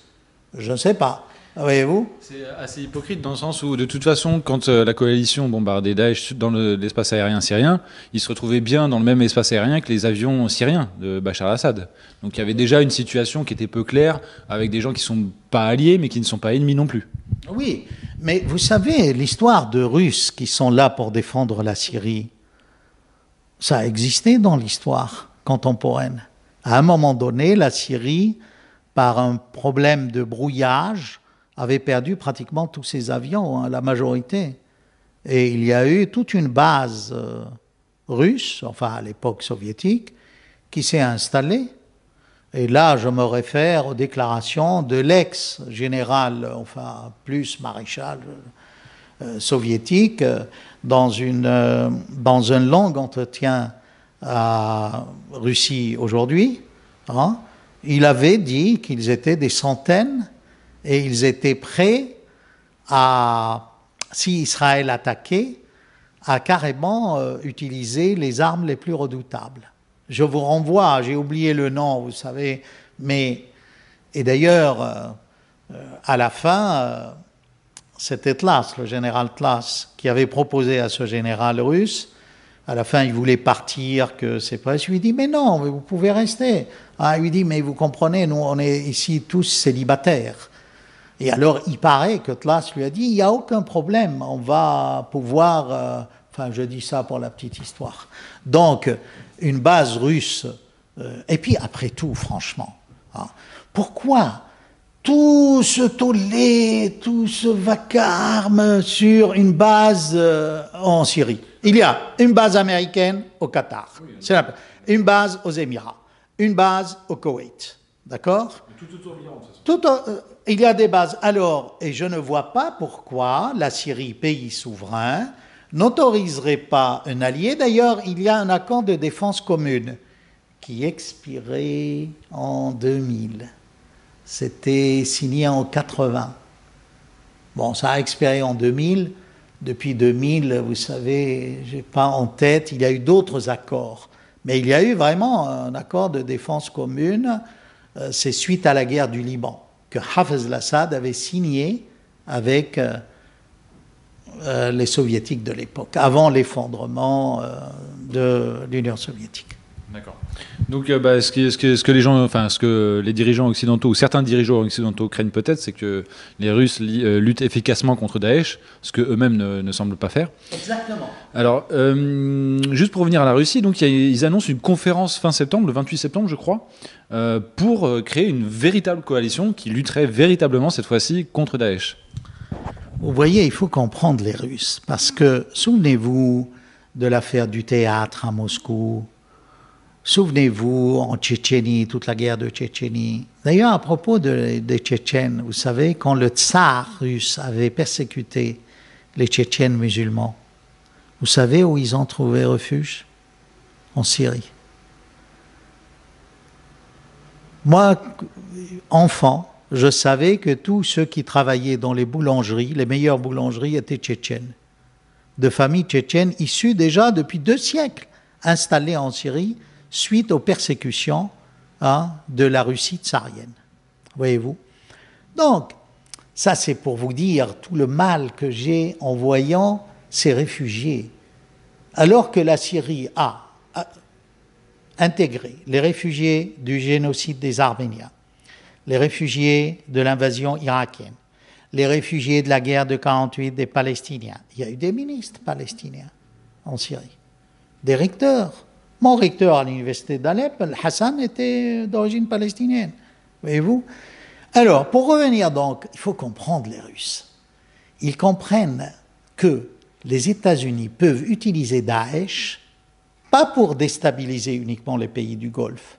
Speaker 2: Je ne sais pas. Voyez-vous?
Speaker 1: C'est assez hypocrite dans le sens où, de toute façon, quand la coalition bombardait Daesh dans l'espace aérien syrien, ils se retrouvaient bien dans le même espace aérien que les avions syriens de Bachar al-Assad. Donc il y avait déjà une situation qui était peu claire, avec des gens qui ne sont pas alliés, mais qui ne sont pas ennemis non plus.
Speaker 2: Oui, mais vous savez, l'histoire de Russes qui sont là pour défendre la Syrie, ça a existé dans l'histoire contemporaine. À un moment donné, la Syrie, par un problème de brouillage, avait perdu pratiquement tous ses avions, la majorité. Et il y a eu toute une base russe, enfin à l'époque soviétique, qui s'est installée. Et là, je me réfère aux déclarations de l'ex-général, enfin plus maréchal soviétique, dans un long entretien à Russie aujourd'hui. Hein, il avait dit qu'ils étaient des centaines et ils étaient prêts à, si Israël attaquait, à carrément utiliser les armes les plus redoutables. Je vous renvoie, j'ai oublié le nom, vous savez, mais, et d'ailleurs, à la fin, c'était Tlas, le général Tlas, qui avait proposé à ce général russe, à la fin, il voulait partir, que c'est pas. Je lui dis, mais non, vous pouvez rester. Ah, il lui dit, mais vous comprenez, nous, on est ici tous célibataires. Et alors, il paraît que Tlas lui a dit, il n'y a aucun problème, on va pouvoir... enfin, je dis ça pour la petite histoire. Donc, une base russe... et puis, après tout, franchement, hein, pourquoi tout ce tollé, tout ce vacarme sur une base en Syrie? Il y a une base américaine au Qatar, une base aux Émirats, une base au Koweït, d'accord?
Speaker 1: Tout autour de l'Iran, de toute façon.
Speaker 2: Il y a des bases. Alors, et je ne vois pas pourquoi la Syrie, pays souverain, n'autoriserait pas un allié. D'ailleurs, il y a un accord de défense commune qui expirait en 2000. C'était signé en 80. Bon, ça a expiré en 2000. Depuis 2000, vous savez, je n'ai pas en tête, il y a eu d'autres accords. Mais il y a eu vraiment un accord de défense commune. C'est suite à la guerre du Liban que Hafez al-Assad avait signé avec les soviétiques de l'époque, avant l'effondrement de l'Union soviétique.
Speaker 1: D'accord. Donc, ce que les gens, enfin, ce que les dirigeants occidentaux ou certains dirigeants occidentaux craignent peut-être, c'est que les Russes luttent efficacement contre Daesh, ce que eux-mêmes ne semblent pas faire.
Speaker 2: Exactement.
Speaker 1: Alors, juste pour revenir à la Russie, donc ils annoncent une conférence fin septembre, le 28 septembre, je crois, pour créer une véritable coalition qui lutterait véritablement cette fois-ci contre Daesh.
Speaker 2: Vous voyez, il faut comprendre les Russes, parce que souvenez-vous de l'affaire du théâtre à Moscou. Souvenez-vous, en Tchétchénie, toute la guerre de Tchétchénie. D'ailleurs, à propos des Tchétchènes, vous savez, quand le tsar russe avait persécuté les Tchétchènes musulmans, vous savez où ils ont trouvé refuge? En Syrie. Moi, enfant, je savais que tous ceux qui travaillaient dans les boulangeries, les meilleures boulangeries, étaient tchétchènes. De familles tchétchènes issues déjà depuis 2 siècles, installées en Syrie, suite aux persécutions de la Russie tsarienne. Voyez-vous? Donc, ça c'est pour vous dire tout le mal que j'ai en voyant ces réfugiés. Alors que la Syrie a intégré les réfugiés du génocide des Arméniens, les réfugiés de l'invasion irakienne, les réfugiés de la guerre de 1948 des Palestiniens. Il y a eu des ministres palestiniens en Syrie, des recteurs. Mon recteur à l'université d'Alep, Hassan, était d'origine palestinienne. Voyez-vous? Alors, pour revenir donc, il faut comprendre les Russes. Ils comprennent que les États-Unis peuvent utiliser Daesh, pas pour déstabiliser uniquement les pays du Golfe,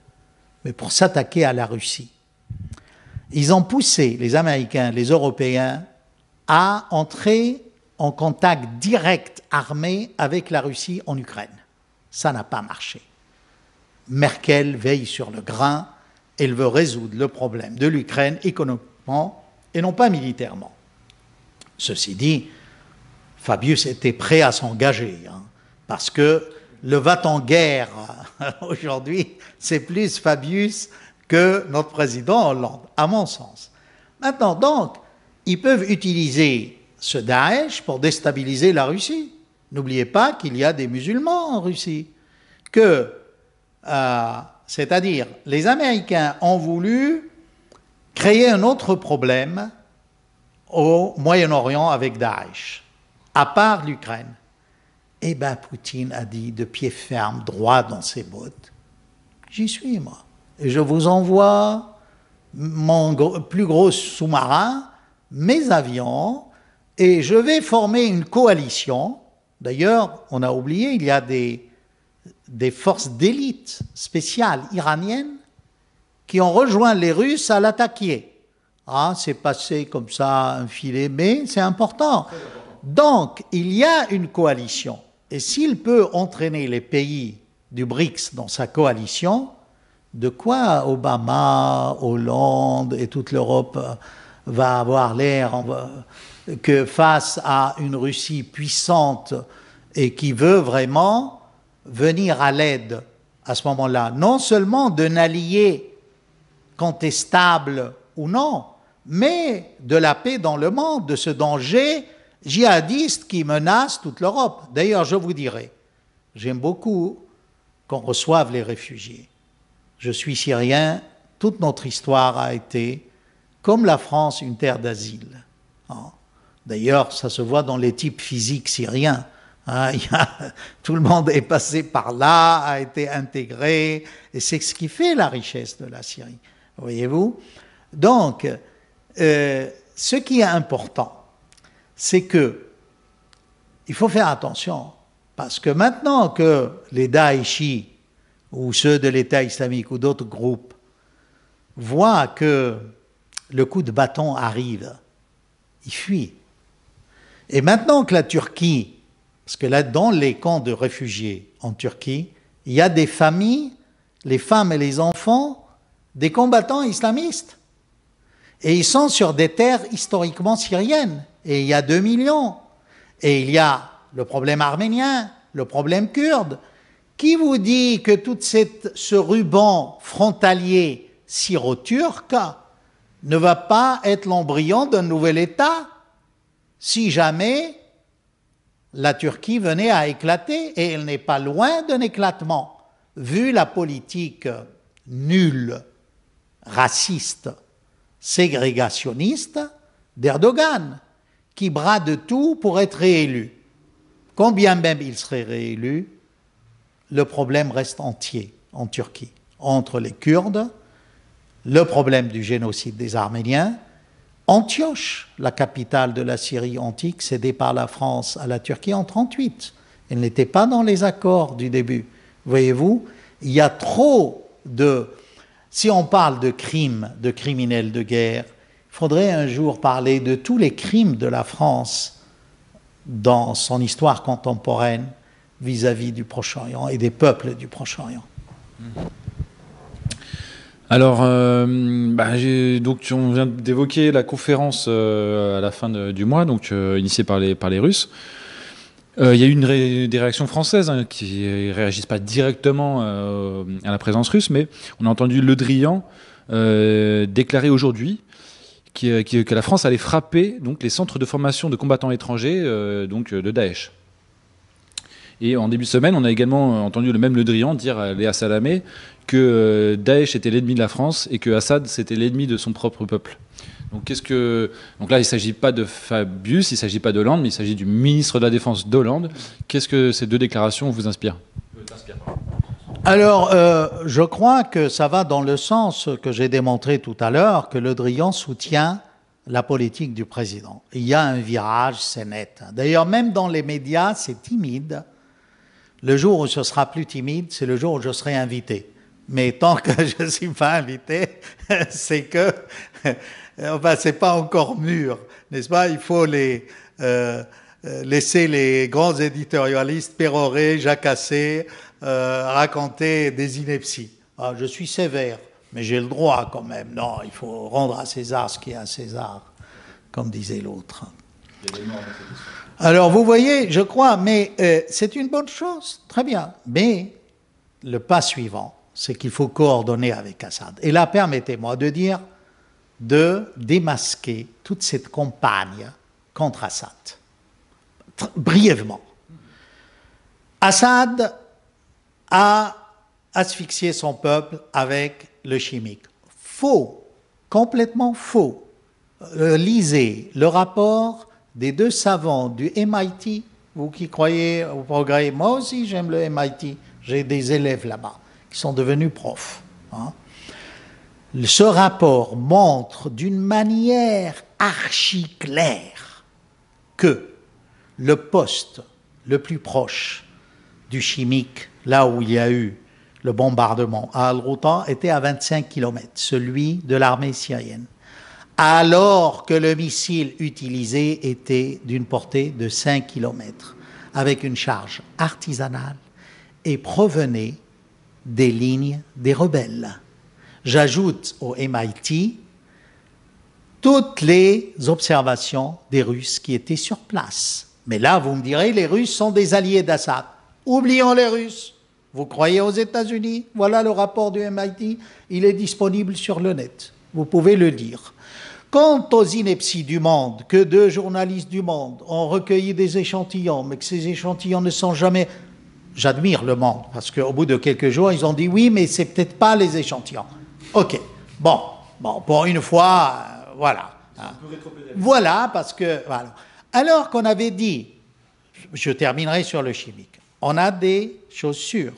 Speaker 2: mais pour s'attaquer à la Russie. Ils ont poussé les Américains, les Européens, à entrer en contact direct armé avec la Russie en Ukraine. Ça n'a pas marché. Merkel veille sur le grain, elle veut résoudre le problème de l'Ukraine économiquement et non pas militairement. Ceci dit, Fabius était prêt à s'engager, parce que le va-t-en-guerre aujourd'hui, c'est plus Fabius que notre président Hollande, à mon sens. Maintenant, donc, ils peuvent utiliser ce Daesh pour déstabiliser la Russie. N'oubliez pas qu'il y a des musulmans en Russie, c'est-à-dire les Américains ont voulu créer un autre problème au Moyen-Orient avec Daesh, à part l'Ukraine. Eh bien, Poutine a dit de pied ferme, droit dans ses bottes, j'y suis moi. Et je vous envoie mon plus gros sous-marin, mes avions, et je vais former une coalition. D'ailleurs, on a oublié, il y a des forces d'élite spéciales iraniennes qui ont rejoint les Russes à l'attaquer. Ah, c'est passé comme ça, un filet, mais c'est important. Donc, il y a une coalition. Et s'il peut entraîner les pays du BRICS dans sa coalition, de quoi Obama, Hollande et toute l'Europe va avoir l'air que face à une Russie puissante et qui veut vraiment venir à l'aide à ce moment-là, non seulement d'un allié contestable ou non, mais de la paix dans le monde, de ce danger djihadiste qui menace toute l'Europe. D'ailleurs, je vous dirais, j'aime beaucoup qu'on reçoive les réfugiés. Je suis syrien, toute notre histoire a été, comme la France, une terre d'asile. D'ailleurs, ça se voit dans les types physiques syriens. Tout le monde est passé par là, a été intégré, et c'est ce qui fait la richesse de la Syrie. Voyez-vous? Donc, ce qui est important, c'est que il faut faire attention, parce que maintenant que les Daeshis, ou ceux de l'État islamique, ou d'autres groupes, voient que le coup de bâton arrive, ils fuient. Et maintenant que la Turquie, parce que là, dans les camps de réfugiés en Turquie, il y a des familles, les femmes et les enfants, des combattants islamistes. Et ils sont sur des terres historiquement syriennes. Et il y a 2 millions. Et il y a le problème arménien, le problème kurde. Qui vous dit que tout ce ruban frontalier syro-turc ne va pas être l'embryon d'un nouvel État si jamais la Turquie venait à éclater, et elle n'est pas loin d'un éclatement, vu la politique nulle, raciste, ségrégationniste d'Erdogan, qui brade tout pour être réélu. Combien même il serait réélu, le problème reste entier en Turquie, entre les Kurdes, le problème du génocide des Arméniens. Antioche, la capitale de la Syrie antique, cédée par la France à la Turquie en 1938. Elle n'était pas dans les accords du début. Voyez-vous, il y a trop de... Si on parle de crimes, de criminels de guerre, il faudrait un jour parler de tous les crimes de la France dans son histoire contemporaine vis-à-vis du Proche-Orient et des peuples du Proche-Orient.
Speaker 1: Alors, donc on vient d'évoquer la conférence à la fin du mois, donc initiée par les Russes. Il y a eu des réactions françaises qui ne réagissent pas directement à la présence russe, mais on a entendu Le Drian déclarer aujourd'hui que la France allait frapper donc, les centres de formation de combattants étrangers de Daesh. Et en début de semaine, on a également entendu le même Le Drian dire à Léa Salamé que Daesh était l'ennemi de la France et que Assad c'était l'ennemi de son propre peuple. Donc là, il ne s'agit pas de Fabius, il ne s'agit pas d'Hollande, mais il s'agit du ministre de la Défense d'Hollande. Qu'est-ce que ces deux déclarations vous inspirent?
Speaker 2: Alors, je crois que ça va dans le sens que j'ai démontré tout à l'heure, que Le Drian soutient la politique du président. Il y a un virage, c'est net. D'ailleurs, même dans les médias, c'est timide. Le jour où ce sera plus timide, c'est le jour où je serai invité. Mais tant que je ne suis pas invité, c'est que... Enfin, c'est pas encore mûr, n'est-ce pas? Il faut laisser les grands éditorialistes pérorer, jacasser, raconter des inepties. Alors, je suis sévère, mais j'ai le droit quand même. Non, il faut rendre à César ce qui est à César, comme disait l'autre. Alors, vous voyez, je crois, mais c'est une bonne chose, très bien. Mais le pas suivant, c'est qu'il faut coordonner avec Assad. Et là, permettez-moi de dire... de démasquer toute cette campagne contre Assad. Brièvement. Assad a asphyxié son peuple avec le chimique. Faux, complètement faux. Lisez le rapport des 2 savants du MIT, vous qui croyez au progrès. Moi aussi, j'aime le MIT. J'ai des élèves là-bas qui sont devenus profs. Ce rapport montre d'une manière archi-claire que le poste le plus proche du chimique, là où il y a eu le bombardement à Al-Ghouta était à 25 km, celui de l'armée syrienne, alors que le missile utilisé était d'une portée de 5 km, avec une charge artisanale et provenait des lignes des rebelles. J'ajoute au MIT toutes les observations des Russes qui étaient sur place. Mais là, vous me direz, les Russes sont des alliés d'Assad. Oublions les Russes. Vous croyez aux États-Unis? Voilà le rapport du MIT. Il est disponible sur le net. Vous pouvez le lire. Quant aux inepties du monde, que 2 journalistes du monde ont recueilli des échantillons, mais que ces échantillons ne sont jamais... J'admire le monde, parce qu'au bout de quelques jours, ils ont dit oui, mais c'est peut-être pas les échantillons. Ok, bon, pour une fois, voilà. Voilà, parce que... Voilà. Alors qu'on avait dit, je terminerai sur le chimique, on a des choses sûres.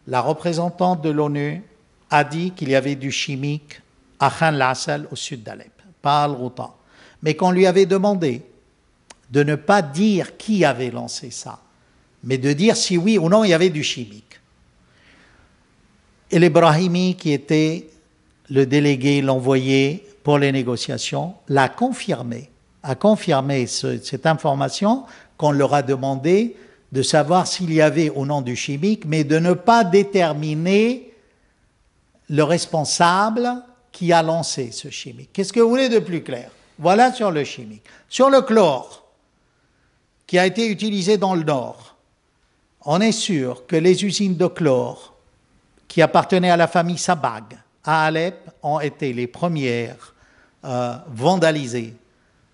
Speaker 2: La représentante de l'ONU a dit qu'il y avait du chimique à Khan al-Assal au sud d'Alep, pas à Al-Ghouta. Mais qu'on lui avait demandé de ne pas dire qui avait lancé ça, mais de dire si oui ou non il y avait du chimique. Et l'Ibrahimi, qui était le délégué, l'envoyé pour les négociations, a confirmé cette information qu'on leur a demandé de savoir s'il y avait ou non du chimique, mais de ne pas déterminer le responsable qui a lancé ce chimique. Qu'est-ce que vous voulez de plus clair? Voilà sur le chimique. Sur le chlore, qui a été utilisé dans le Nord, on est sûr que les usines de chlore qui appartenaient à la famille Sabag à Alep ont été les premières vandalisées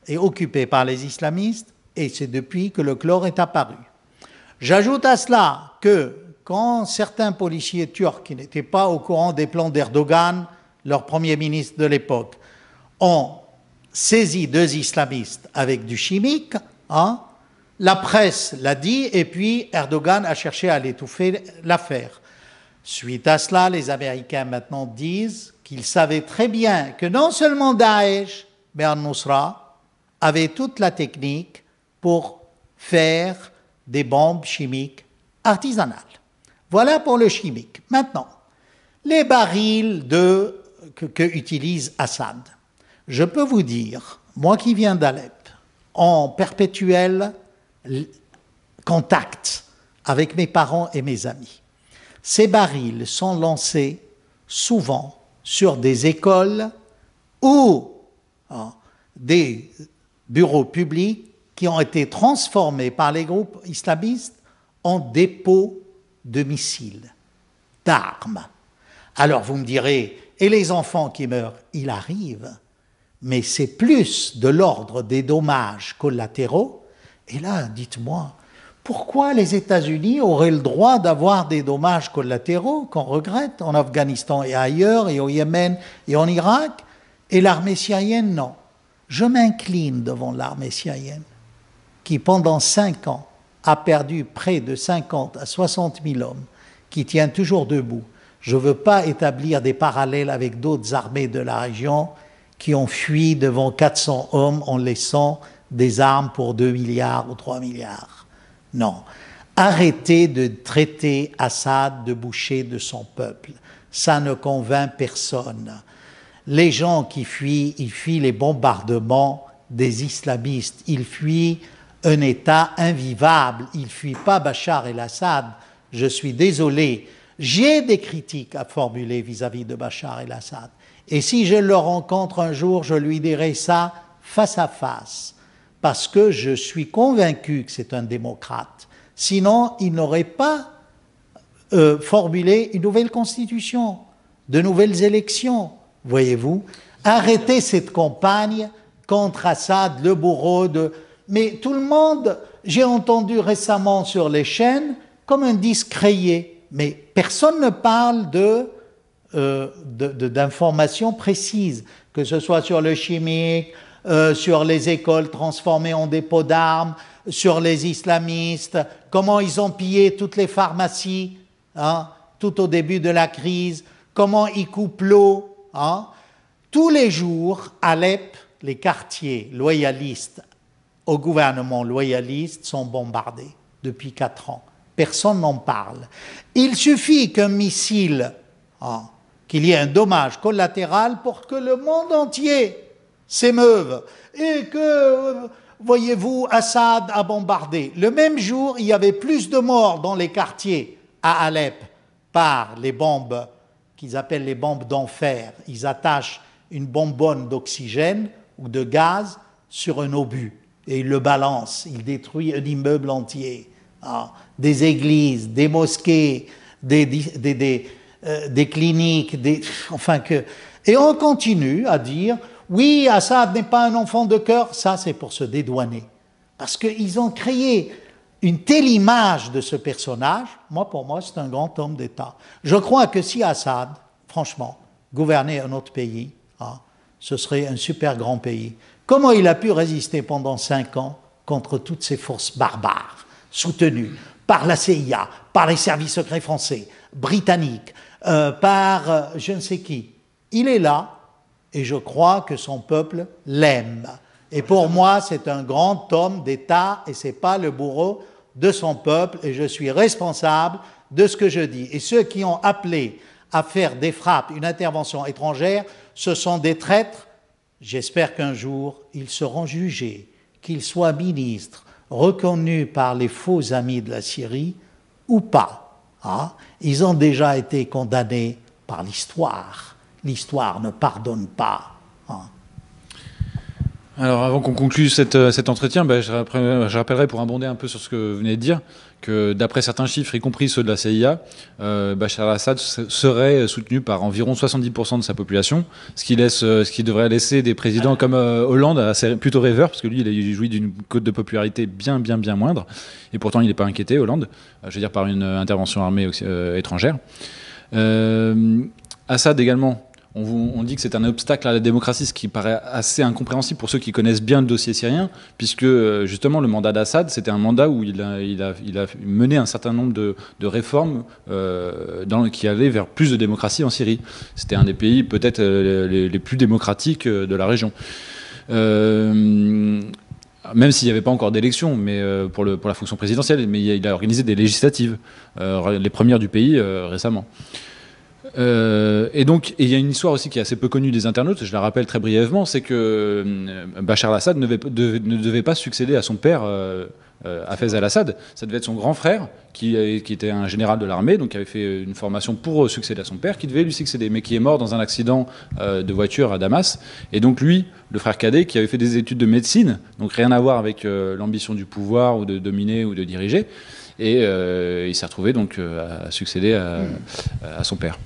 Speaker 2: et occupées par les islamistes, et c'est depuis que le chlore est apparu. J'ajoute à cela que quand certains policiers turcs qui n'étaient pas au courant des plans d'Erdogan, leur premier ministre de l'époque, ont saisi 2 islamistes avec du chimique, la presse l'a dit, et puis Erdogan a cherché à l'étouffer l'affaire. Suite à cela, les Américains maintenant disent qu'ils savaient très bien que non seulement Daesh, mais Al-Nusra avait toute la technique pour faire des bombes chimiques artisanales. Voilà pour le chimique. Maintenant, les barils que utilise Assad. Je peux vous dire, moi qui viens d'Alep, en perpétuel contact avec mes parents et mes amis, ces barils sont lancés souvent sur des écoles ou des bureaux publics qui ont été transformés par les groupes islamistes en dépôts de missiles, d'armes. Alors vous me direz, et les enfants qui meurent? Il arrive, mais c'est plus de l'ordre des dommages collatéraux. Et là, dites-moi, pourquoi les États-Unis auraient le droit d'avoir des dommages collatéraux qu'on regrette en Afghanistan et ailleurs, et au Yémen et en Irak, et l'armée syrienne, non? Je m'incline devant l'armée syrienne, qui pendant 5 ans a perdu près de 50 à 60 000 hommes, qui tient toujours debout. Je ne veux pas établir des parallèles avec d'autres armées de la région qui ont fui devant 400 hommes en laissant des armes pour 2 milliards ou 3 milliards. Non. Arrêtez de traiter Assad de boucher de son peuple. Ça ne convainc personne. Les gens qui fuient, ils fuient les bombardements des islamistes. Ils fuient un État invivable. Ils ne fuient pas Bachar el-Assad. Je suis désolé. J'ai des critiques à formuler vis-à-vis de Bachar el-Assad. Et si je le rencontre un jour, je lui dirai ça face à face. Parce que je suis convaincu que c'est un démocrate. Sinon, il n'aurait pas formulé une nouvelle constitution, de nouvelles élections, voyez-vous. Arrêtez cette campagne contre Assad, le bourreau de... Mais tout le monde, j'ai entendu récemment sur les chaînes, comme un disque rayé, mais personne ne parle d'informations précises, que ce soit sur le chimique, sur les écoles transformées en dépôts d'armes, sur les islamistes, comment ils ont pillé toutes les pharmacies, tout au début de la crise, comment ils coupent l'eau. Tous les jours, Alep, les quartiers loyalistes au gouvernement loyaliste sont bombardés depuis 4 ans. Personne n'en parle. Il suffit qu'un missile, qu'il y ait un dommage collatéral pour que le monde entier s'émeuve. Et que, voyez-vous, Assad a bombardé. Le même jour, il y avait plus de morts dans les quartiers à Alep par les bombes qu'ils appellent les bombes d'enfer. Ils attachent une bonbonne d'oxygène ou de gaz sur un obus et ils le balancent. Ils détruisent un immeuble entier. Des églises, des mosquées, des cliniques, et on continue à dire oui, Assad n'est pas un enfant de cœur. Ça, c'est pour se dédouaner. Parce qu'ils ont créé une telle image de ce personnage. Pour moi, c'est un grand homme d'État. Je crois que si Assad, franchement, gouvernait un autre pays, ce serait un super grand pays. Comment il a pu résister pendant 5 ans contre toutes ces forces barbares, soutenues par la CIA, par les services secrets français, britanniques, par je ne sais qui. Il est là, et je crois que son peuple l'aime. Et pour moi, c'est un grand homme d'État, et ce n'est pas le bourreau de son peuple, et je suis responsable de ce que je dis. Et ceux qui ont appelé à faire des frappes, une intervention étrangère, ce sont des traîtres. J'espère qu'un jour, ils seront jugés, qu'ils soient ministres, reconnus par les faux amis de la Syrie, ou pas. Ils ont déjà été condamnés par l'histoire. L'histoire ne pardonne pas.
Speaker 1: Alors, avant qu'on conclue cet entretien, je rappellerai, pour abonder un peu sur ce que vous venez de dire, que d'après certains chiffres, y compris ceux de la CIA, Bachar al-Assad serait soutenu par environ 70% de sa population, ce qui devrait laisser des présidents comme Hollande plutôt rêveurs, parce que lui, il jouit d'une cote de popularité bien moindre, et pourtant il n'est pas inquiété, Hollande, je veux dire par une intervention armée étrangère. Assad également, on dit que c'est un obstacle à la démocratie, ce qui paraît assez incompréhensible pour ceux qui connaissent bien le dossier syrien, puisque justement le mandat d'Assad, c'était un mandat où il a mené un certain nombre de réformes qui allaient vers plus de démocratie en Syrie. C'était un des pays peut-être les plus démocratiques de la région. Même s'il n'y avait pas encore d'élection, mais pour la fonction présidentielle, mais il a organisé des législatives, les premières du pays récemment. Et donc, il y a une histoire aussi qui est assez peu connue des internautes, je la rappelle très brièvement, c'est que Bachar al-Assad ne devait pas succéder à son père, Hafez al-Assad. Ça devait être son grand frère, qui était un général de l'armée, donc qui avait fait une formation pour succéder à son père, qui devait lui succéder, mais qui est mort dans un accident de voiture à Damas. Et donc lui, le frère cadet, qui avait fait des études de médecine, donc rien à voir avec l'ambition du pouvoir ou de dominer ou de diriger, et il s'est retrouvé donc à succéder à son père.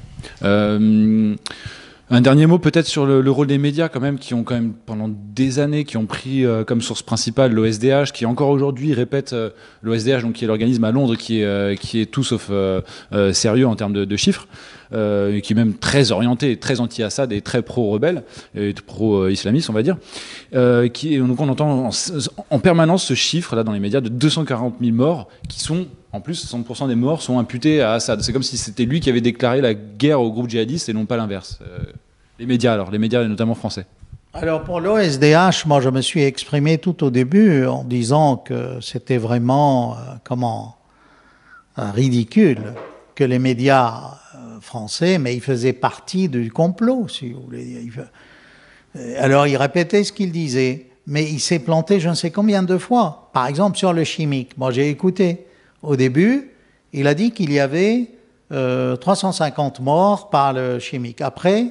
Speaker 1: Un dernier mot peut-être sur le rôle des médias quand même, qui ont quand même pendant des années qui ont pris comme source principale l'OSDH, qui encore aujourd'hui répète l'OSDH, donc qui est l'organisme à Londres qui est tout sauf sérieux en termes de chiffres, qui est même très orienté, très anti-Assad et très pro-rebelle, et pro-islamiste on va dire, donc on entend en permanence ce chiffre là dans les médias de 240 000 morts qui sont en plus, 60% des morts sont imputés à Assad. C'est comme si c'était lui qui avait déclaré la guerre au groupe djihadiste et non pas l'inverse. Les médias notamment français.
Speaker 2: Alors pour l'OSDH, moi je me suis exprimé tout au début en disant que c'était vraiment ridicule que les médias français, mais ils faisaient partie du complot, si vous voulez. Alors il répétait ce qu'il disait, mais il s'est planté je ne sais combien de fois. Par exemple sur le chimique, moi j'ai écouté. Au début, il a dit qu'il y avait 350 morts par le chimique. Après,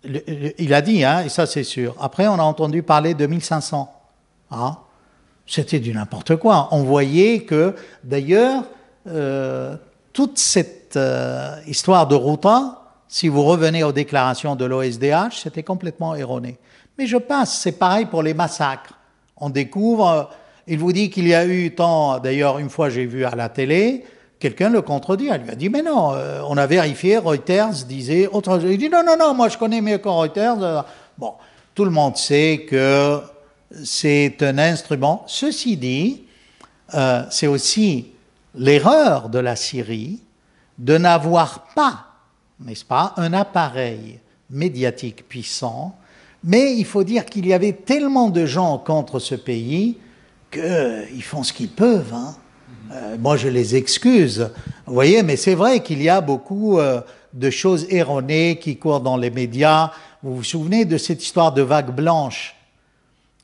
Speaker 2: il a dit, et ça c'est sûr, après on a entendu parler de 1500. C'était du n'importe quoi. On voyait que, d'ailleurs, toute cette histoire de Ghouta, si vous revenez aux déclarations de l'OSDH, c'était complètement erroné. Mais je passe, c'est pareil pour les massacres. On découvre... Il vous dit qu'il y a eu tant... D'ailleurs, une fois, j'ai vu à la télé, quelqu'un le contredit. Elle lui a dit, mais non, on a vérifié, Reuters disait autre chose. Il dit, non, moi je connais mieux que Reuters. Bon, tout le monde sait que c'est un instrument. Ceci dit, c'est aussi l'erreur de la Syrie de n'avoir pas, n'est-ce pas, un appareil médiatique puissant. Mais il faut dire qu'il y avait tellement de gens contre ce pays qu'ils font ce qu'ils peuvent. Moi, je les excuse, vous voyez, mais c'est vrai qu'il y a beaucoup de choses erronées qui courent dans les médias. Vous vous souvenez de cette histoire de vague blanche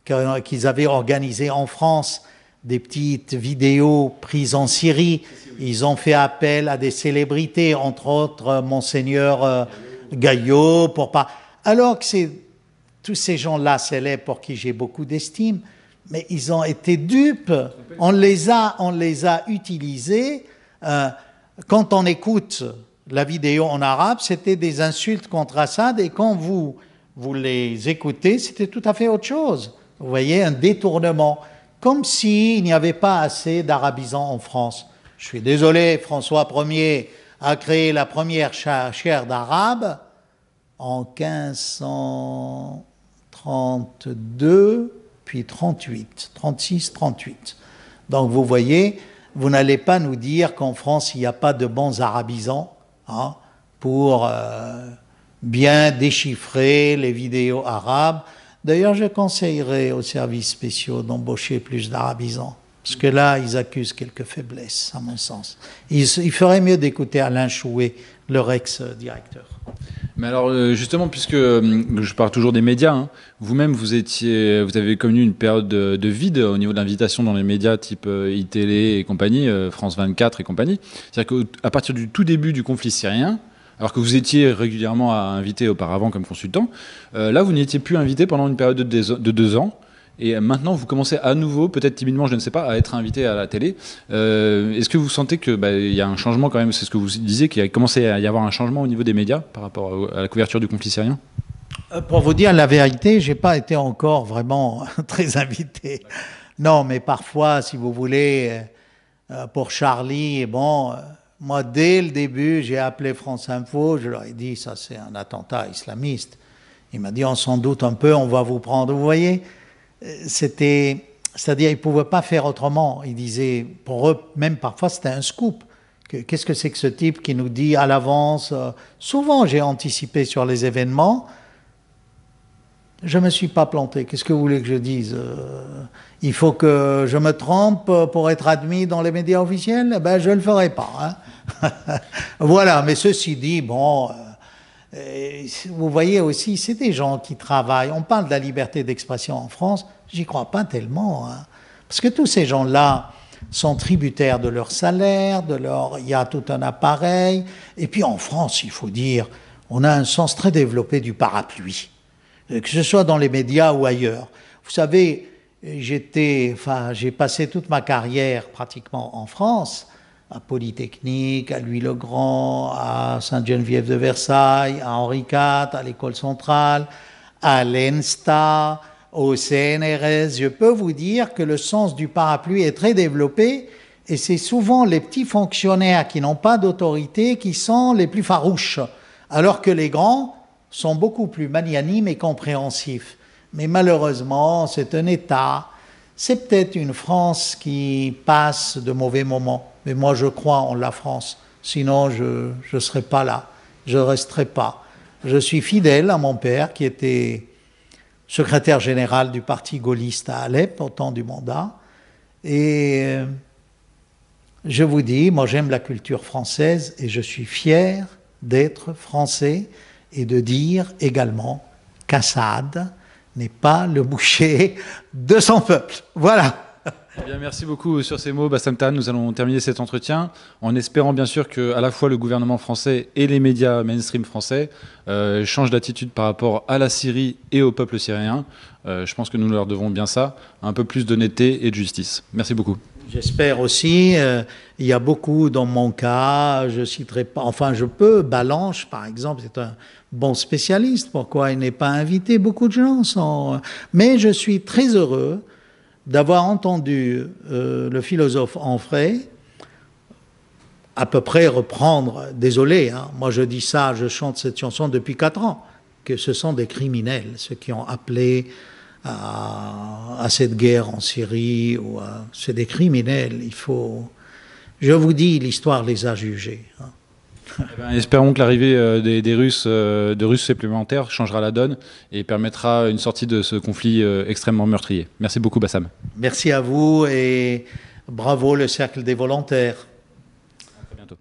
Speaker 2: qu'ils avaient organisée en France, des petites vidéos prises en Syrie. Ils ont fait appel à des célébrités, entre autres Monseigneur Gaillot, pour pas... Alors que tous ces gens-là célèbres pour qui j'ai beaucoup d'estime, mais ils ont été dupes. On les a utilisés. Quand on écoute la vidéo en arabe, c'était des insultes contre Assad, et quand vous les écoutez, c'était tout à fait autre chose. Vous voyez, un détournement. Comme s'il n'y avait pas assez d'arabisants en France. Je suis désolé, François Ier a créé la première chaire d'arabe en 1532, puis 38, 36, 38. Donc vous voyez, vous n'allez pas nous dire qu'en France, il n'y a pas de bons arabisants pour bien déchiffrer les vidéos arabes. D'ailleurs, je conseillerais aux services spéciaux d'embaucher plus d'arabisants, parce que là, ils accusent quelques faiblesses, à mon sens. Il ferait mieux d'écouter Alain Chouet, leur ex-directeur.
Speaker 1: Mais alors, justement, puisque je parle toujours des médias, vous-même, vous avez connu une période de vide au niveau de l'invitation dans les médias type iTélé et compagnie, France 24 et compagnie. C'est-à-dire qu'à partir du tout début du conflit syrien, alors que vous étiez régulièrement invité auparavant comme consultant, là, vous n'étiez plus invité pendant une période de 2 ans. Et maintenant, vous commencez à nouveau, peut-être timidement, je ne sais pas, à être invité à la télé. Est-ce que vous sentez qu'il y a un changement quand même, c'est ce que vous disiez, qu'il a commencé à y avoir un changement au niveau des médias par rapport à la couverture du conflit syrien?
Speaker 2: Pour vous dire la vérité, je n'ai pas été encore vraiment très invité. Non, mais parfois, si vous voulez, pour Charlie, moi, dès le début, j'ai appelé France Info, je leur ai dit, ça c'est un attentat islamiste. Il m'a dit, on s'en doute un peu, on va vous prendre. Vous voyez, c'est-à-dire ils ne pouvaient pas faire autrement. Ils disaient, pour eux, même parfois c'était un scoop. Qu'est-ce que c'est que ce type qui nous dit à l'avance? Souvent j'ai anticipé sur les événements. Je ne me suis pas planté. Qu'est-ce que vous voulez que je dise? Il faut que je me trompe pour être admis dans les médias officiels? Je ne le ferai pas. Voilà, mais ceci dit, vous voyez aussi, c'est des gens qui travaillent. On parle de la liberté d'expression en France, j'y crois pas tellement. Parce que tous ces gens-là sont tributaires de leur salaire, il y a tout un appareil. Et puis en France, il faut dire, on a un sens très développé du parapluie, que ce soit dans les médias ou ailleurs. Vous savez, j'ai passé toute ma carrière pratiquement en France, à Polytechnique, à Louis-le-Grand, à Sainte-Geneviève de Versailles, à Henri IV, à l'École centrale, à l'ENSTA, au CNRS. Je peux vous dire que le sens du parapluie est très développé, et c'est souvent les petits fonctionnaires qui n'ont pas d'autorité qui sont les plus farouches, alors que les grands sont beaucoup plus magnanimes et compréhensifs. Mais malheureusement, c'est un État, c'est peut-être une France qui passe de mauvais moments. Mais moi, je crois en la France. Sinon, je ne serais pas là. Je ne resterai pas. Je suis fidèle à mon père, qui était secrétaire général du parti gaulliste à Alep, au temps du mandat. Et je vous dis, moi, j'aime la culture française et je suis fier d'être français et de dire également qu'Assad n'est pas le boucher de son peuple. Voilà.
Speaker 1: Eh bien, merci beaucoup sur ces mots, Bassam Tahane. Nous allons terminer cet entretien en espérant bien sûr que à la fois le gouvernement français et les médias mainstream français changent d'attitude par rapport à la Syrie et au peuple syrien. Je pense que nous leur devons bien ça, un peu plus d'honnêteté et de justice. Merci beaucoup.
Speaker 2: J'espère aussi, il y a beaucoup dans mon cas, je citerai pas, enfin je peux, Balanche par exemple, c'est un bon spécialiste, pourquoi il n'est pas invité, beaucoup de gens sont... Mais je suis très heureux d'avoir entendu le philosophe Onfray à peu près reprendre, désolé, moi je dis ça, je chante cette chanson depuis 4 ans, que ce sont des criminels, ceux qui ont appelé à cette guerre en Syrie, c'est des criminels, je vous dis, l'histoire les a jugés.
Speaker 1: Eh bien, espérons que l'arrivée des Russes, de Russes supplémentaires changera la donne et permettra une sortie de ce conflit extrêmement meurtrier. Merci beaucoup, Bassam.
Speaker 2: Merci à vous et Bravo le Cercle des volontaires.
Speaker 1: À très bientôt.